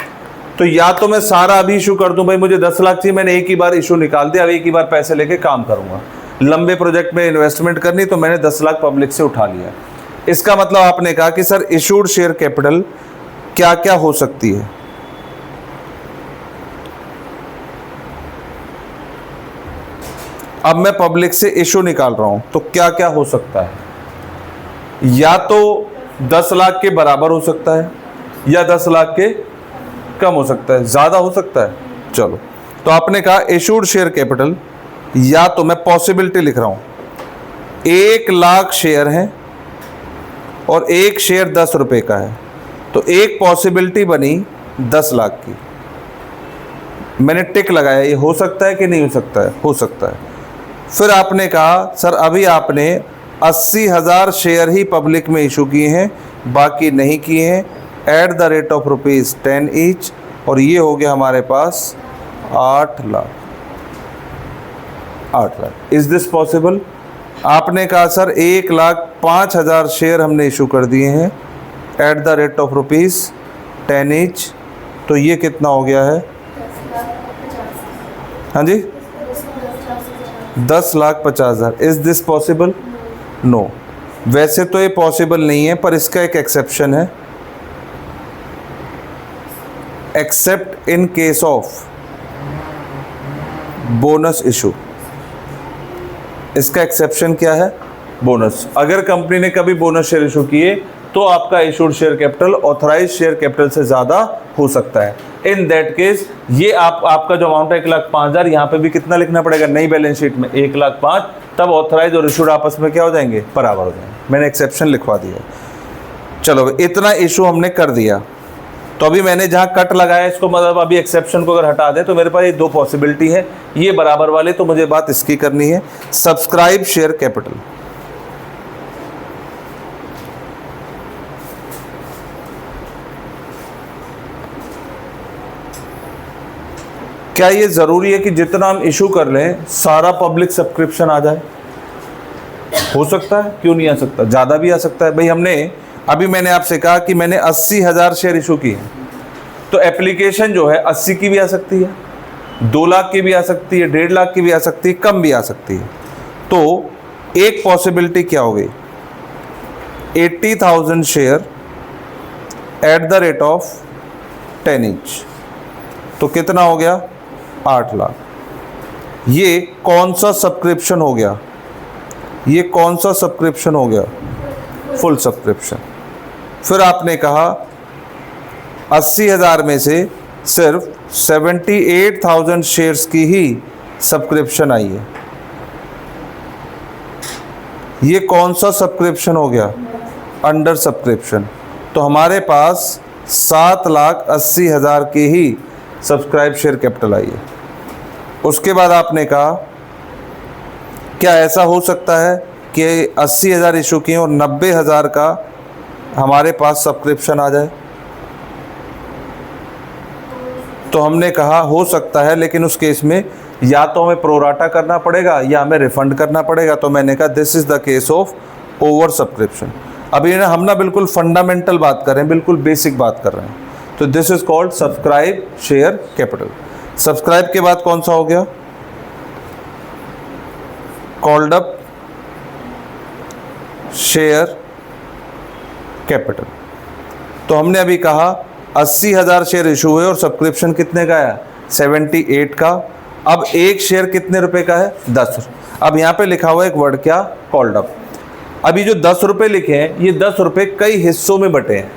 तो या तो मैं सारा अभी इशू कर दूं, भाई मुझे 10 लाख चाहिए, मैंने एक ही बार इशू निकाल दिया, अब एक ही बार पैसे लेके काम करूंगा। लंबे प्रोजेक्ट में इन्वेस्टमेंट करनी तो मैंने 10 लाख पब्लिक से उठा लिया। इसका मतलब आपने कहा कि सर इशूड शेयर कैपिटल क्या क्या हो सकती है? अब मैं पब्लिक से इशू निकाल रहा हूं तो क्या क्या हो सकता है? या तो 10 लाख के बराबर हो सकता है, या 10 लाख के कम हो सकता है, ज़्यादा हो सकता है। चलो, तो आपने कहा इशूड शेयर कैपिटल, या तो मैं पॉसिबिलिटी लिख रहा हूं, 1 लाख शेयर हैं और एक शेयर 10 रुपये का है, तो एक पॉसिबिलिटी बनी 10 लाख की। मैंने टिक लगाया, ये हो सकता है कि नहीं हो सकता है? हो सकता है। फिर आपने कहा सर अभी आपने 80,000 शेयर ही पब्लिक में इशू किए हैं, बाकी नहीं किए हैं, at the rate of ₹10 each, और ये हो गया हमारे पास 8 lakh. 8 lakh. Is this possible? आपने कहा सर 1,05,000 शेयर हमने इशू कर दिए हैं at the rate of ₹10 each, तो ये कितना हो गया है? 10,50,000। हाँ जी, 10,50,000। Is this possible? नो। वैसे तो ये पॉसिबल नहीं है, पर इसका एक एक्सेप्शन है, accept in case of bonus issue. इसका एक्सेप्शन क्या है? बोनस। अगर कंपनी ने कभी बोनस शेयर इशू किए तो आपका issued share capital authorise share capital से ज़्यादा हो सकता है। इन दैट केस ये आपका जो अमाउंट है 1,05,000, यहाँ पे भी कितना लिखना पड़ेगा नई बैलेंस शीट में? 1,05,000। तब ऑथराइज और इशूड आपस में क्या हो जाएंगे? बराबर हो जाएंगे। मैंने एक्सेप्शन लिखवा दिया। चलो, इतना इशू हमने कर दिया, तो अभी मैंने जहाँ कट लगाया इसको मतलब अभी एक्सेप्शन को अगर हटा दें तो मेरे पास ये 2 पॉसिबिलिटी है, ये बराबर वाले, तो मुझे बात इसकी करनी है, सब्सक्राइब शेयर कैपिटल। क्या ये ज़रूरी है कि जितना हम इशू कर लें सारा पब्लिक सब्सक्रिप्शन आ जाए? हो सकता है, क्यों नहीं आ सकता? ज़्यादा भी आ सकता है। भाई अभी मैंने आपसे कहा कि मैंने 80,000 शेयर इशू किए हैं, तो एप्लीकेशन जो है 80 की भी आ सकती है, 2 लाख की भी आ सकती है, 1.5 लाख की भी आ सकती है, कम भी आ सकती है। तो एक पॉसिबिलिटी क्या हो गई? 80,000 share at the rate of 10 each, तो कितना हो गया? 8 लाख। ये कौन सा सब्सक्रिप्शन हो गया? ये कौन सा सब्सक्रिप्शन हो गया? Full subscription. फिर आपने कहा 80,000 में से सिर्फ 78,000 शेयर्स की ही सब्सक्रिप्शन आई है। ये कौन सा सब्सक्रिप्शन हो गया? Under subscription. तो हमारे पास 7,80,000 की ही सब्सक्राइब शेयर कैपिटल आई है। उसके बाद आपने कहा क्या ऐसा हो सकता है कि 80,000 इशू किए और 90,000 का हमारे पास सब्सक्रिप्शन आ जाए? तो हमने कहा हो सकता है, लेकिन उस केस में या तो हमें प्रोराटा करना पड़ेगा या हमें रिफंड करना पड़ेगा। तो मैंने कहा this is the case of over subscription. अभी हम ना बिल्कुल फंडामेंटल बात कर रहे हैं, बिल्कुल बेसिक बात कर रहे हैं। तो this is called subscribe share capital. Subscribe के बाद कौन सा हो गया? Called up share capital. तो हमने अभी कहा 80,000 शेयर इशू हुए और सब्सक्रिप्शन कितने का है? 78 का। अब एक शेयर कितने रुपए का है? 10। अब यहाँ पे लिखा हुआ है एक वर्ड, क्या? Called up. अभी जो 10 रुपये लिखे हैं, ये 10 रुपये कई हिस्सों में बटे हैं,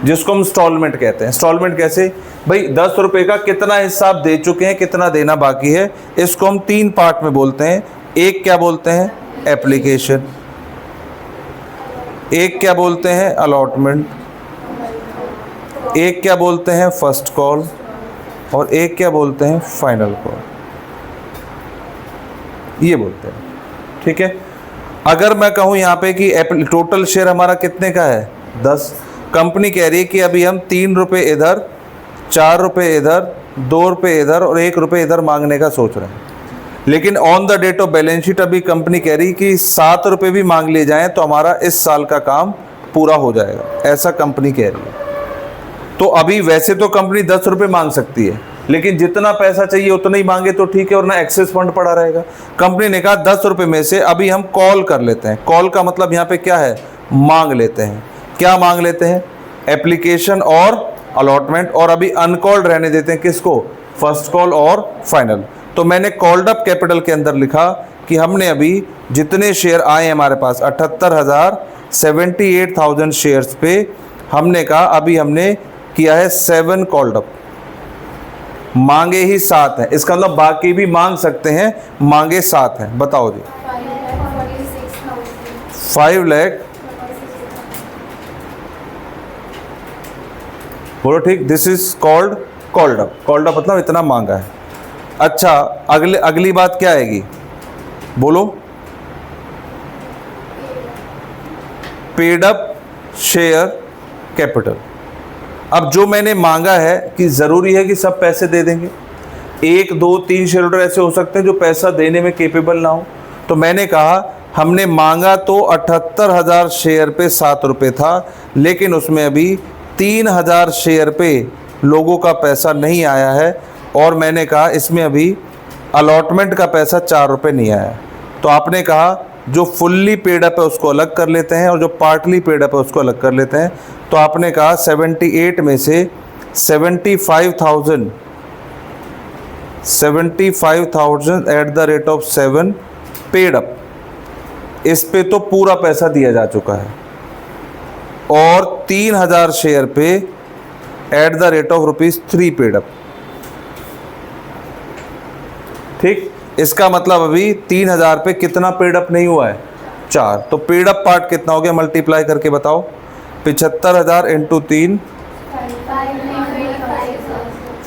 जिसको हम इंस्टॉलमेंट कहते हैं। इंस्टॉलमेंट कैसे? भाई 10 रुपये का कितना हिस्सा आप दे चुके हैं, कितना देना बाकी है, इसको हम 3 पार्ट में बोलते हैं। एक क्या बोलते हैं? एप्लीकेशन। एक क्या बोलते हैं? अलॉटमेंट। एक क्या बोलते हैं? First call. और एक क्या बोलते हैं? Final call. ये बोलते हैं, ठीक है। अगर मैं कहूँ यहाँ पे कि टोटल शेयर हमारा कितने का है? 10। कंपनी कह रही है कि अभी हम 3 रुपये इधर, 4 रुपये इधर, 2 रुपये इधर और 1 रुपये इधर मांगने का सोच रहे हैं। लेकिन on the date of balance sheet अभी कंपनी कह रही है कि 7 रुपये भी मांग लिए जाएं तो हमारा इस साल का काम पूरा हो जाएगा, ऐसा कंपनी कह रही है। तो अभी वैसे तो कंपनी 10 रुपये मांग सकती है, लेकिन जितना पैसा चाहिए उतना ही मांगे तो ठीक है, और ना एक्सेस फंड पड़ा रहेगा। कंपनी ने कहा 10 रुपये में से अभी हम कॉल कर लेते हैं। कॉल का मतलब यहाँ पे क्या है? मांग लेते हैं। क्या मांग लेते हैं? एप्लीकेशन और अलॉटमेंट, और अभी अनकॉल्ड रहने देते हैं। किसको? फर्स्ट कॉल और फाइनल। तो मैंने कॉल्ड अप कैपिटल के अंदर लिखा कि हमने अभी जितने शेयर आए हमारे पास 78,000 शेयर्स पे, हमने कहा अभी हमने किया है 7 कॉल्ड अप। मांगे ही 7 हैं, इसका मतलब बाकी भी मांग सकते हैं, मांगे 7 हैं। बताओ जी। 5 लाख, बोलो ठीक। This is called called up. Called up मतलब इतना मांगा है। अच्छा, अगली बात क्या आएगी? बोलो। Paid up share capital. अब जो मैंने मांगा है कि ज़रूरी है कि सब पैसे दे देंगे, 1, 2, 3 शेयर होल्डर ऐसे हो सकते हैं जो पैसा देने में केपेबल ना हो। तो मैंने कहा हमने मांगा तो 78,000 शेयर पे 7 रुपये था, लेकिन उसमें अभी 3,000 शेयर पे लोगों का पैसा नहीं आया है, और मैंने कहा इसमें अभी अलॉटमेंट का पैसा 4 रुपये नहीं आया। तो आपने कहा जो फुल्ली पेड अप है उसको अलग कर लेते हैं और जो पार्टली पेड अप है उसको अलग कर लेते हैं। तो आपने कहा 78 में से 75,000 at the rate of 7 paid up, इस पे तो पूरा पैसा दिया जा चुका है, और 3,000 शेयर पे at the rate of ₹3 paid up. ठीक, इसका मतलब अभी 3,000 पे कितना पेड अप नहीं हुआ है? 4। तो पेड अप पार्ट कितना हो गया, मल्टीप्लाई करके बताओ। 75,000 इंटू 3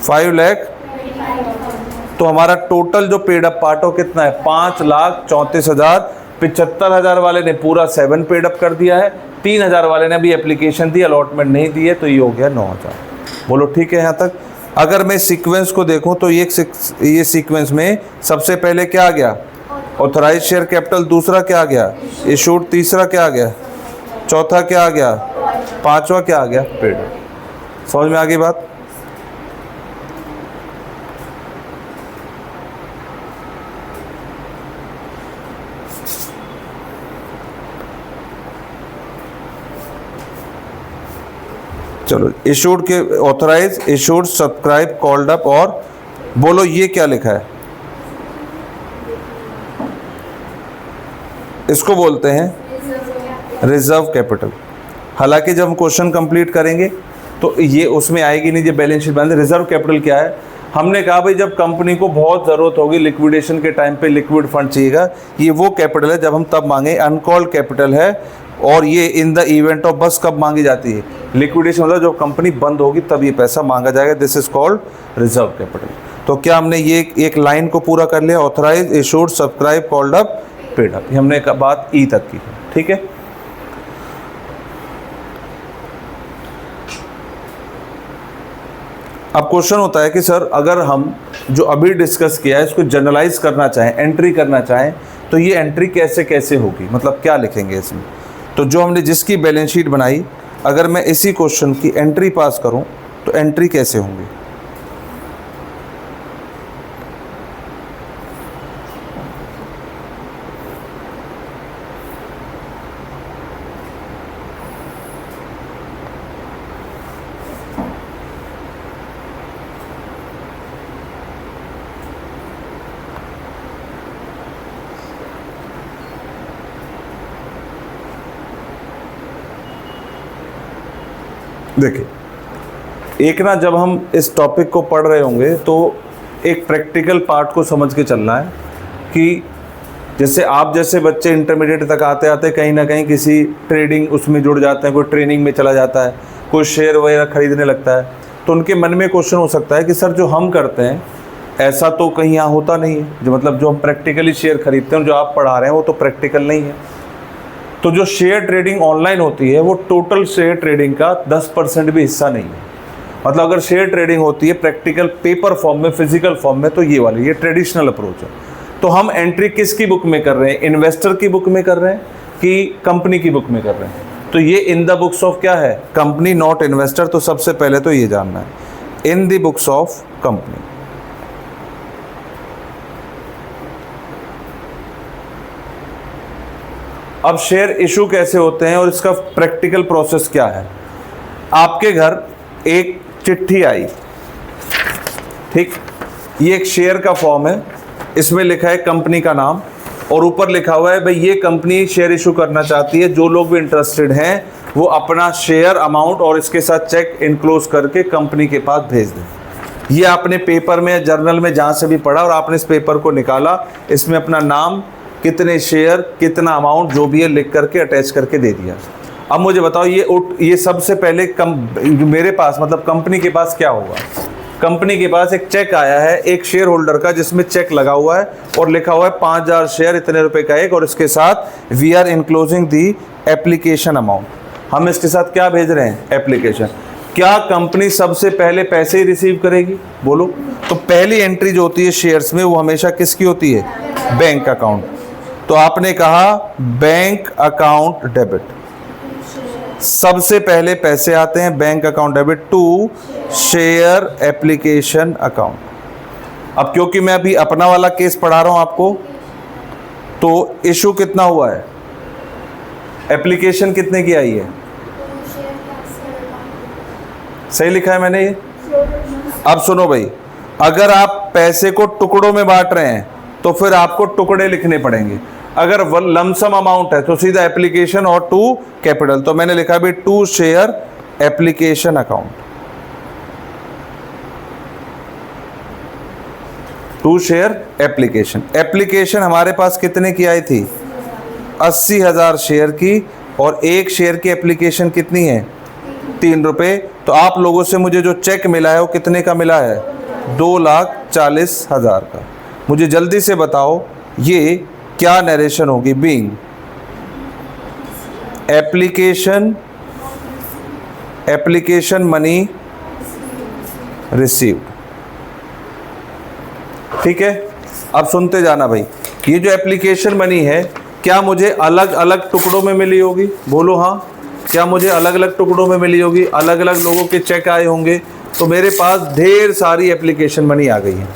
5 लाख। तो हमारा टोटल जो पेड अप पार्ट हो कितना है? 5,34,000। 75,000 वाले ने पूरा 7 पेड अप कर दिया है, 3,000 वाले ने अभी एप्लीकेशन दी, अलॉटमेंट नहीं दी है, तो ये हो गया 9,000। बोलो ठीक है यहाँ तक। अगर मैं सीक्वेंस को देखूं तो ये सीक्वेंस में सबसे पहले क्या आ गया? Authorise share capital. दूसरा क्या आ गया? इशूड। तीसरा क्या आ गया? चौथा क्या आ गया? पांचवा क्या आ गया? पेड। समझ में आ गई बात? चलो, इशूड के authorise, issued, subscribe, called up, और बोलो ये क्या लिखा है? इसको बोलते हैं रिजर्व कैपिटल। हालांकि जब हम क्वेश्चन कंप्लीट करेंगे तो ये उसमें आएगी नहीं, जब बैलेंस शीट बनाएंगे। रिजर्व कैपिटल क्या है? हमने कहा भाई जब कंपनी को बहुत ज़रूरत होगी, लिक्विडेशन के टाइम पे लिक्विड फंड चाहिएगा, ये वो कैपिटल है जब हम तब मांगे। अनकॉल्ड कैपिटल है, और ये इन द इवेंट ऑफ, बस कब मांगी जाती है? लिक्विडेशन मतलब जब कंपनी बंद होगी तब ये पैसा मांगा जाएगा। This is called reserve capital. तो क्या हमने ये एक लाइन को पूरा कर लिया? Authorise, issued, subscribe, called up, paid up. हमने बात ई तक की, ठीक है। अब क्वेश्चन होता है कि सर अगर हम जो अभी डिस्कस किया है इसको जनरलाइज करना चाहें, एंट्री करना चाहें, तो ये एंट्री कैसे कैसे होगी, मतलब क्या लिखेंगे इसमें? तो जो हमने जिसकी बैलेंस शीट बनाई, अगर मैं इसी क्वेश्चन की एंट्री पास करूं तो एंट्री कैसे होंगी? देखिए, एक ना जब हम इस टॉपिक को पढ़ रहे होंगे तो एक प्रैक्टिकल पार्ट को समझ के चलना है कि जैसे आप जैसे बच्चे इंटरमीडिएट तक आते आते कहीं ना कहीं किसी ट्रेडिंग उसमें जुड़ जाते हैं, कोई ट्रेनिंग में चला जाता है, कोई शेयर वगैरह खरीदने लगता है, तो उनके मन में क्वेश्चन हो सकता है कि सर जो हम करते हैं ऐसा तो कहीं यहाँ होता नहीं है, जो मतलब जो हम प्रैक्टिकली शेयर खरीदते हैं, जो आप पढ़ा रहे हैं वो तो प्रैक्टिकल नहीं है। तो जो शेयर ट्रेडिंग ऑनलाइन होती है वो टोटल शेयर ट्रेडिंग का 10% भी हिस्सा नहीं है। मतलब अगर शेयर ट्रेडिंग होती है प्रैक्टिकल पेपर फॉर्म में, फिजिकल फॉर्म में, तो ये वाली, ये ट्रेडिशनल अप्रोच है। तो हम एंट्री किसकी बुक में कर रहे हैं? इन्वेस्टर की बुक में कर रहे हैं कि कंपनी की बुक में कर रहे हैं? तो ये इन द बुक्स ऑफ क्या है? Company, not investor. तो सबसे पहले तो ये जानना है, in the books of company. अब शेयर इशू कैसे होते हैं और इसका प्रैक्टिकल प्रोसेस क्या है? आपके घर एक चिट्ठी आई, ठीक, ये एक शेयर का फॉर्म है, इसमें लिखा है कंपनी का नाम और ऊपर लिखा हुआ है भाई ये कंपनी शेयर इशू करना चाहती है, जो लोग भी इंटरेस्टेड हैं वो अपना शेयर अमाउंट और इसके साथ चेक इनक्लोज करके कंपनी के पास भेज दें। ये आपने पेपर में, जर्नल में, जहाँ से भी पढ़ा और आपने इस पेपर को निकाला, इसमें अपना नाम, कितने शेयर, कितना अमाउंट, जो भी है लिख करके अटैच करके दे दिया। अब मुझे बताओ ये सबसे पहले मेरे पास, मतलब कंपनी के पास क्या होगा? कंपनी के पास एक चेक आया है एक शेयर होल्डर का, जिसमें चेक लगा हुआ है और लिखा हुआ है 5,000 शेयर, इतने रुपए का एक, और इसके साथ we are enclosing the application amount. हम इसके साथ क्या भेज रहे हैं? एप्लीकेशन। क्या कंपनी सबसे पहले पैसे ही रिसीव करेगी? बोलो। तो पहली एंट्री जो होती है शेयर्स में वो हमेशा किसकी होती है? Bank account. तो आपने कहा बैंक अकाउंट डेबिट, सबसे पहले पैसे आते हैं bank account debit to share application account. अब क्योंकि मैं अभी अपना वाला केस पढ़ा रहा हूं आपको, तो इशू कितना हुआ है? एप्लीकेशन कितने की आई है? सही लिखा है मैंने ये? अब सुनो भाई, अगर आप पैसे को टुकड़ों में बांट रहे हैं तो फिर आपको टुकड़े लिखने पड़ेंगे। अगर लमसम अमाउंट है तो सीधा एप्लीकेशन और टू कैपिटल। तो मैंने लिखा भी to share application account, to share application. Application हमारे पास कितने की आई थी? 80,000 शेयर की, और एक शेयर की एप्लीकेशन कितनी है? 3 रुपये। तो आप लोगों से मुझे जो चेक मिला है वो कितने का मिला है? 2,40,000 का। मुझे जल्दी से बताओ ये क्या नरेशन होगी? Being application money received. ठीक है, अब सुनते जाना भाई। ये जो एप्लीकेशन मनी है क्या मुझे अलग अलग टुकड़ों में मिली होगी? बोलो हाँ। क्या मुझे अलग अलग टुकड़ों में मिली होगी? अलग अलग लोगों के चेक आए होंगे। तो मेरे पास ढेर सारी एप्लीकेशन मनी आ गई है।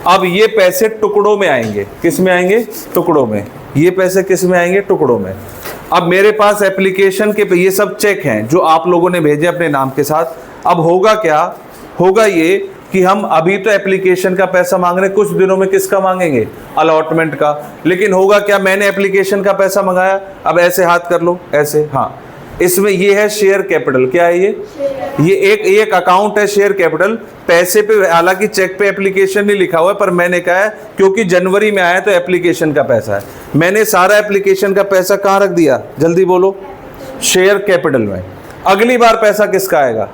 अब ये पैसे टुकड़ों में आएंगे। किस में आएंगे? टुकड़ों में। ये पैसे किस में आएंगे? टुकड़ों में। अब मेरे पास एप्लीकेशन के ये सब चेक हैं जो आप लोगों ने भेजे अपने नाम के साथ। अब होगा क्या? होगा ये कि हम अभी तो एप्लीकेशन का पैसा मांग रहे हैं, कुछ दिनों में किसका मांगेंगे? अलॉटमेंट का। लेकिन होगा क्या? मैंने एप्लीकेशन का पैसा मंगाया, अब ऐसे हाथ कर लो, ऐसे। हाँ, इसमें ये है शेयर कैपिटल। क्या है ये एक अकाउंट है शेयर कैपिटल। पैसे पे हालांकि चेक पे एप्लीकेशन नहीं लिखा हुआ है, पर मैंने कहा है क्योंकि जनवरी में आया तो एप्लीकेशन का पैसा है। मैंने सारा एप्लीकेशन का पैसा कहाँ रख दिया? जल्दी बोलो। शेयर कैपिटल में। अगली बार पैसा किसका आएगा?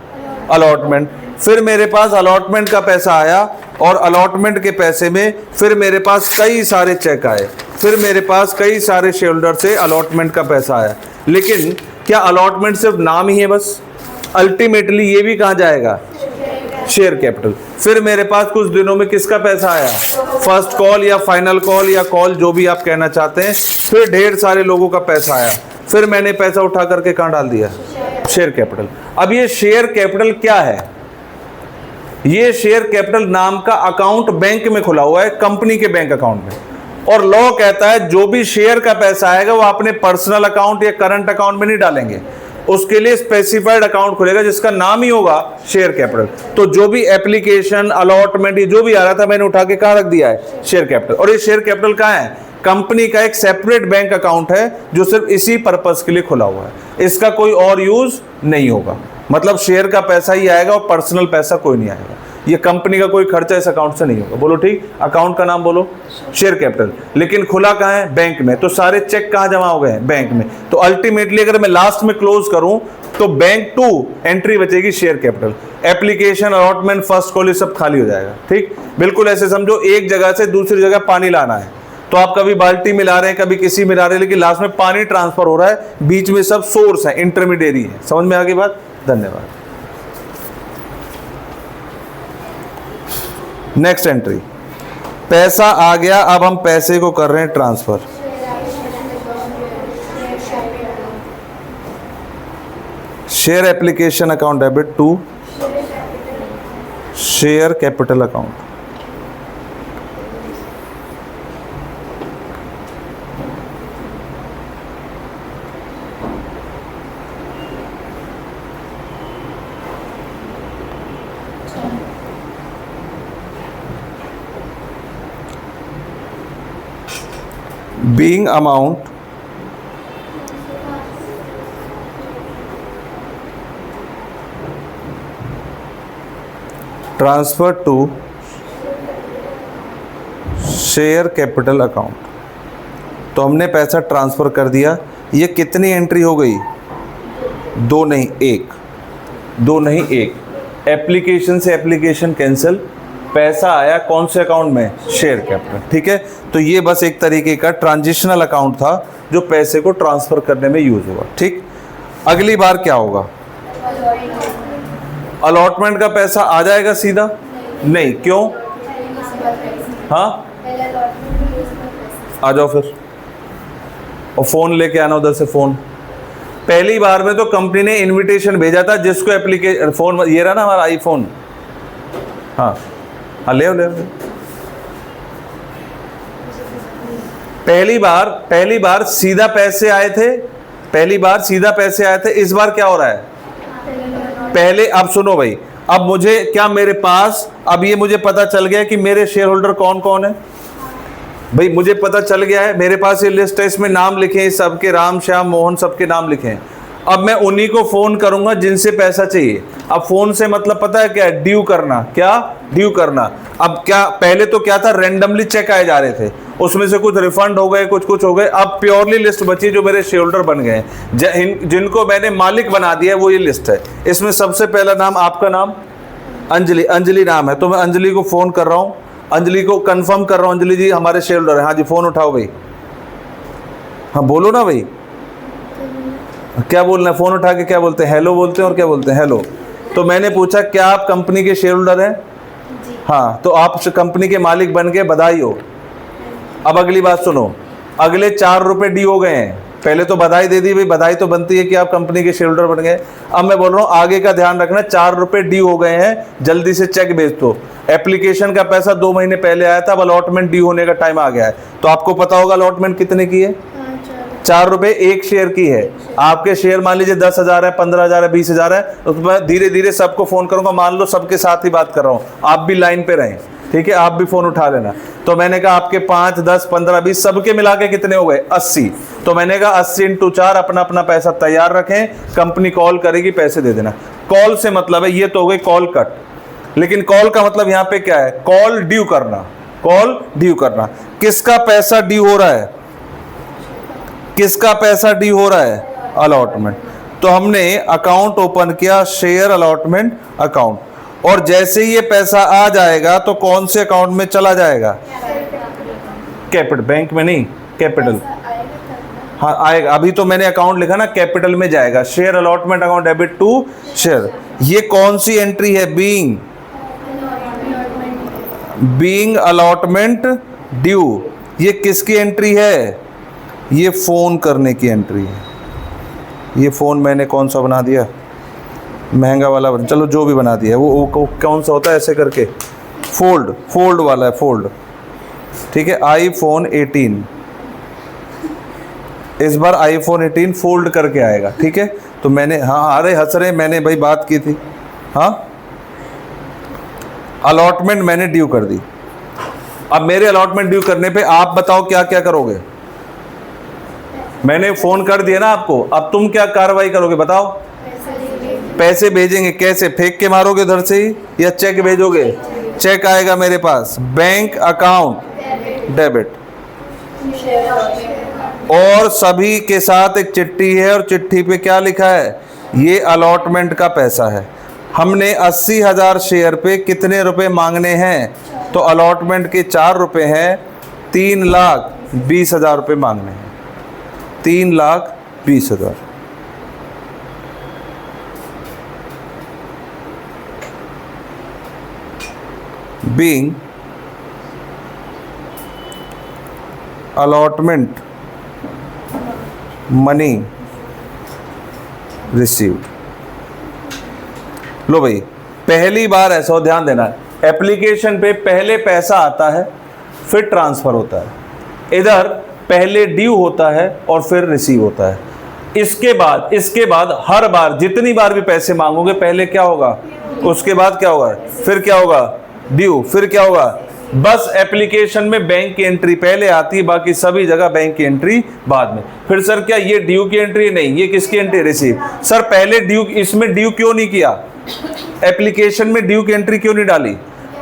अलॉटमेंट। फिर मेरे पास अलॉटमेंट का पैसा आया, और अलॉटमेंट के पैसे में फिर मेरे पास कई सारे चेक आए, फिर मेरे पास कई सारे शेयर होल्डर से अलॉटमेंट का पैसा आया। लेकिन क्या अलॉटमेंट सिर्फ नाम ही है बस? अल्टीमेटली ये भी कहाँ जाएगा? Share capital. फिर मेरे पास कुछ दिनों में किसका पैसा आया? फर्स्ट कॉल या फाइनल कॉल या कॉल, जो भी आप कहना चाहते हैं। फिर ढेर सारे लोगों का पैसा आया, फिर मैंने पैसा उठा करके कहाँ डाल दिया? Share capital. अब ये शेयर कैपिटल क्या है? ये शेयर कैपिटल नाम का अकाउंट बैंक में खुला हुआ है, कंपनी के बैंक अकाउंट में। और लॉ कहता है जो भी शेयर का पैसा आएगा वो अपने पर्सनल अकाउंट या करंट अकाउंट में नहीं डालेंगे, उसके लिए स्पेसिफाइड अकाउंट खुलेगा जिसका नाम ही होगा शेयर कैपिटल। तो जो भी एप्लीकेशन, अलॉटमेंट, ये जो भी आ रहा था मैंने उठा के कहाँ रख दिया है? Share capital. और ये शेयर कैपिटल कहाँ है? कंपनी का एक सेपरेट बैंक अकाउंट है जो सिर्फ इसी पर्पस के लिए खुला हुआ है। इसका कोई और यूज नहीं होगा। मतलब शेयर का पैसा ही आएगा और पर्सनल पैसा कोई नहीं आएगा। ये कंपनी का कोई खर्चा इस अकाउंट से नहीं होगा। बोलो ठीक। अकाउंट का नाम बोलो शेयर कैपिटल। लेकिन खुला कहाँ है? बैंक में। तो सारे चेक कहाँ जमा हो गए हैं? बैंक में। तो अल्टीमेटली अगर मैं लास्ट में क्लोज करूं तो बैंक टू एंट्री बचेगी share capital. Application, allotment, first call, ये सब खाली हो जाएगा। ठीक, बिल्कुल ऐसे समझो एक जगह से दूसरी जगह पानी लाना है तो आप कभी बाल्टी में ला रहे हैं, कभी किसी में ला रहे हैं, लेकिन लास्ट में पानी ट्रांसफर हो रहा है, बीच में सब सोर्स है, इंटरमीडिएरी है। समझ में आ गई बात? धन्यवाद। नेक्स्ट एंट्री, पैसा आ गया, अब हम पैसे को कर रहे हैं transfer. Share application account debit to share capital account. being amount transferred to share capital account. तो हमने पैसा ट्रांसफ़र कर दिया। ये कितनी एंट्री हो गई? दो नहीं एक। एप्लीकेशन से एप्लीकेशन कैंसिल, पैसा आया कौन से अकाउंट में? Share capital. ठीक है, तो ये बस एक तरीके का ट्रांजिशनल अकाउंट था जो पैसे को ट्रांसफ़र करने में यूज़ हुआ। ठीक, अगली बार क्या होगा? अलॉटमेंट का पैसा आ जाएगा सीधा? नहीं, क्यों? हाँ, पहले अलॉटमेंट में यूज करते आ जाओ फिर, और फोन लेके आना उधर से। फोन पहली बार में तो कंपनी ने इनविटेशन भेजा था, जिसको एप्लीकेशन, फोन ये रहा ना हमारा आईफोन। हाँ हाँ, ले आओ ले आओ। पहली बार सीधा पैसे आए थे, पहली बार सीधा पैसे आए थे। इस बार क्या हो रहा है? पहले, अब सुनो भाई, अब मुझे क्या, मेरे पास अब ये मुझे पता चल गया कि मेरे शेयर होल्डर कौन कौन है। भाई मुझे पता चल गया है, मेरे पास ये लिस्ट है, इसमें नाम लिखे हैं सबके, राम श्याम मोहन सबके नाम लिखे हैं। अब मैं उन्हीं को फोन करूंगा जिनसे पैसा चाहिए। अब फोन से मतलब पता है क्या है? ड्यू करना। क्या? ड्यू करना। अब क्या, पहले तो क्या था, रैंडमली चेक आए जा रहे थे, उसमें से कुछ रिफंड हो गए, कुछ हो गए। अब प्योरली लिस्ट बची जो मेरे शेयर होल्डर बन गए, जिनको मैंने मालिक बना दिया है, वो ये लिस्ट है। इसमें सबसे पहला नाम, आपका नाम अंजलि, अंजलि नाम है, तो मैं अंजलि को फोन कर रहा हूँ, अंजलि को कंफर्म कर रहा हूँ, अंजलि जी हमारे शेयर होल्डर है। हाँ जी, फोन उठाओ भाई। हाँ बोलो ना भाई, क्या बोलना है? फोन उठा के क्या बोलते हैं? हेलो बोलते हैं, और क्या बोलते हैं? हेलो। तो मैंने पूछा क्या आप कंपनी के शेयर होल्डर हैं? हाँ, तो आप कंपनी के मालिक बन गए, बधाई हो। अब अगली बात सुनो, अगले 4 रुपए डी हो गए हैं। पहले तो बधाई दे दी भाई, बधाई तो बनती है कि आप कंपनी के शेयर होल्डर बन गए। अब मैं बोल रहा हूँ आगे का ध्यान रखना, 4 रुपए ड्यू हो गए हैं, जल्दी से चेक भेज दो। एप्लीकेशन का पैसा 2 महीने पहले आया था, अब अलॉटमेंट ड्यू होने का टाइम आ गया है। तो आपको पता होगा अलॉटमेंट कितने की है? 4 रुपए एक शेयर की है। आपके शेयर मान लीजिए 10,000 है, 15,000 है, 20,000 है, तो मैं धीरे धीरे सबको फोन करूंगा। मान लो सबके साथ ही बात कर रहा हूँ, आप भी लाइन पे रहें, ठीक है? आप भी फोन उठा लेना। तो मैंने कहा आपके 5, 10, 15, 20 सबके मिला के कितने हो गए? 80। तो मैंने कहा 80 × 4, अपना अपना पैसा तैयार रखें, कंपनी कॉल करेगी, पैसे दे देना। कॉल से मतलब है, ये तो हो गई कॉल कट, लेकिन कॉल का मतलब यहाँ पे क्या है? कॉल ड्यू करना। कॉल ड्यू करना। किसका पैसा ड्यू हो रहा है? किसका पैसा ड्यू हो रहा है? अलॉटमेंट। तो हमने अकाउंट ओपन किया, शेयर अलॉटमेंट अकाउंट, और जैसे ही ये पैसा आ जाएगा तो कौन से अकाउंट में चला जाएगा? कैपिटल, बैंक में नहीं, कैपिटल। हाँ आएगा, अभी तो मैंने अकाउंट लिखा ना, कैपिटल में जाएगा। Share allotment account debit to share. ये कौन सी एंट्री है? Being allotment due. ये किसकी एंट्री है? ये फोन करने की एंट्री है। ये फोन मैंने कौन सा बना दिया? महंगा वाला बना, चलो जो भी बना दिया वो कौन सा होता है ऐसे करके? फोल्ड वाला है, फोल्ड, ठीक है? आईफोन 18, इस बार आईफोन 18 फोल्ड करके आएगा, ठीक है? तो मैंने, हाँ अरे हंस रहे, मैंने भाई बात की थी। हाँ, अलॉटमेंट मैंने ड्यू कर दी। अब मेरे अलॉटमेंट ड्यू करने पे आप बताओ क्या क्या करोगे? मैंने फोन कर दिया ना आपको, अब तुम क्या कार्रवाई करोगे बताओ? पैसे भेजेंगे। कैसे? फेंक के मारोगे उधर से ही, या चेक भेजोगे? चेक आएगा मेरे पास, बैंक अकाउंट डेबिट, और सभी के साथ एक चिट्ठी है, और चिट्ठी पे क्या लिखा है? ये अलॉटमेंट का पैसा है। हमने 80,000 शेयर पे कितने रुपए मांगने हैं? तो अलॉटमेंट के 4 रुपए हैं, 3,20,000 रुपये मांगने हैं। 3,20,000। Being allotment money received। लो भाई, पहली बार ऐसा हो, ध्यान देना, एप्लीकेशन पे पहले पैसा आता है, फिर ट्रांसफर होता है। इधर पहले ड्यू होता है और फिर रिसीव होता है। इसके बाद हर बार जितनी बार भी पैसे मांगोगे, पहले क्या होगा, उसके बाद क्या होगा, फिर क्या होगा, ड्यू, फिर क्या होगा। बस एप्लीकेशन में बैंक की एंट्री पहले आती है, बाकी सभी जगह बैंक की एंट्री बाद में। फिर सर क्या ये ड्यू की एंट्री? नहीं, ये किसकी एंट्री? रिसीव। सर पहले ड्यू, इसमें ड्यू क्यों नहीं किया? एप्लीकेशन में ड्यू की एंट्री क्यों नहीं डाली?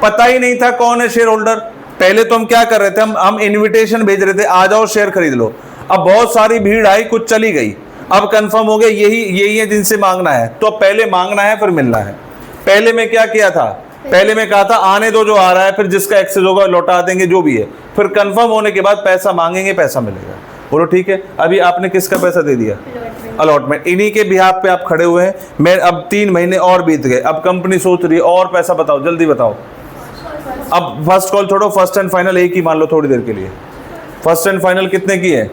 पता ही नहीं था कौन है शेयर होल्डर। पहले तो हम क्या कर रहे थे, हम इनविटेशन भेज रहे थे, आ जाओ शेयर खरीद लो। अब बहुत सारी भीड़ आई, कुछ चली गई, अब कंफर्म हो गया यही है जिनसे मांगना है, तो पहले मांगना है फिर मिलना है। पहले में क्या किया था? पहले में कहा था आने दो जो आ रहा है, फिर जिसका एक्सेस होगा लौटा देंगे, जो भी है। फिर कंफर्म होने के बाद पैसा मांगेंगे, पैसा मिलेगा। बोलो ठीक है। अभी आपने किसका पैसा दे दिया? अलॉटमेंट, इन्हीं के बिहाफ पे आप खड़े हुए हैं। मैं अब 3 महीने और बीत गए, अब कंपनी सोच रही है और पैसा बताओ, जल्दी बताओ। अब फर्स्ट कॉल छोड़ो, फर्स्ट एंड फाइनल एक ही मान लो थोड़ी देर के लिए। फर्स्ट एंड फाइनल कितने की है?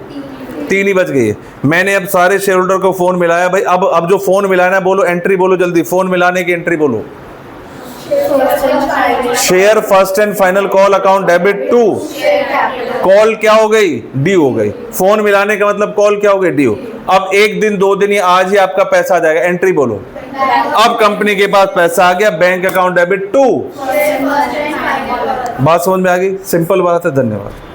3 ही बच गई है। मैंने अब सारे शेयर होल्डर को फोन मिलाया भाई, अब जो फोन मिलाना है बोलो, एंट्री बोलो जल्दी, फोन मिलाने की एंट्री बोलो। Share first and final call account debit to, call क्या हो गई? ड्यू हो गई। फोन मिलाने का मतलब कॉल क्या हो गई? ड्यू। अब 1 दिन 2 दिन या आज ही आपका पैसा आ जाएगा, एंट्री बोलो। अब कंपनी के पास पैसा आ गया, बैंक अकाउंट डेबिट टू। बात समझ में आ गई? सिंपल बात है। धन्यवाद।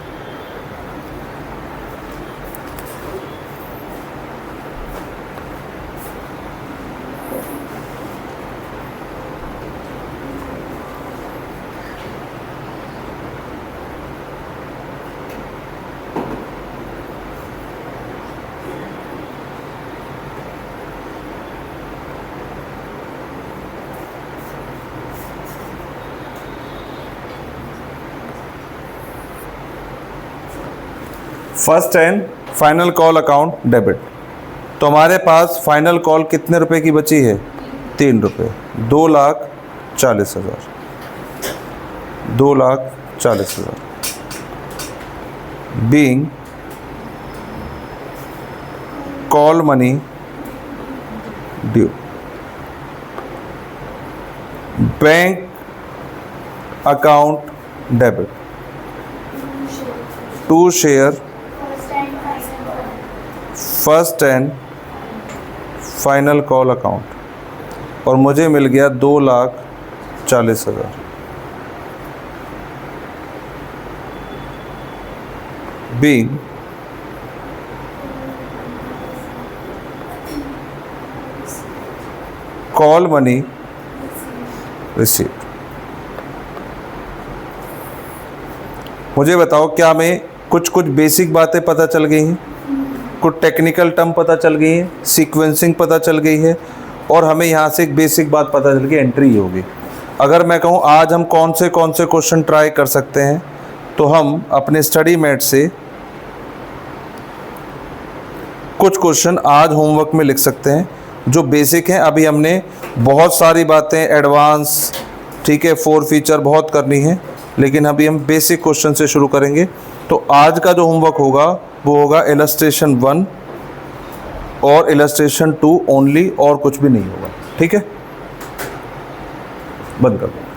First and final call account debit. तो हमारे पास फाइनल कॉल कितने रुपए की बची है? 3 रुपये। 2,40,000, 2,40,000 being call money due. Bank account debit to share first and final call account, और मुझे मिल गया 2,40,000 बीइंग कॉल मनी रिसीव्ड। मुझे बताओ, क्या हमें कुछ बेसिक बातें पता चल गई हैं, कुछ टेक्निकल टर्म पता चल गई है, सीक्वेंसिंग पता चल गई है, और हमें यहाँ से एक बेसिक बात पता चल गई, एंट्री होगी। अगर मैं कहूँ आज हम कौन से क्वेश्चन ट्राई कर सकते हैं, तो हम अपने स्टडी मैट से कुछ क्वेश्चन आज होमवर्क में लिख सकते हैं जो बेसिक हैं। अभी हमने बहुत सारी बातें एडवांस, ठीक है, 4 फीचर बहुत करनी है, लेकिन अभी हम बेसिक क्वेश्चन से शुरू करेंगे। तो आज का जो होमवर्क होगा वो होगा इलस्ट्रेशन 1 और इलस्ट्रेशन 2 ओनली, और कुछ भी नहीं होगा। ठीक है, बंद कर दो।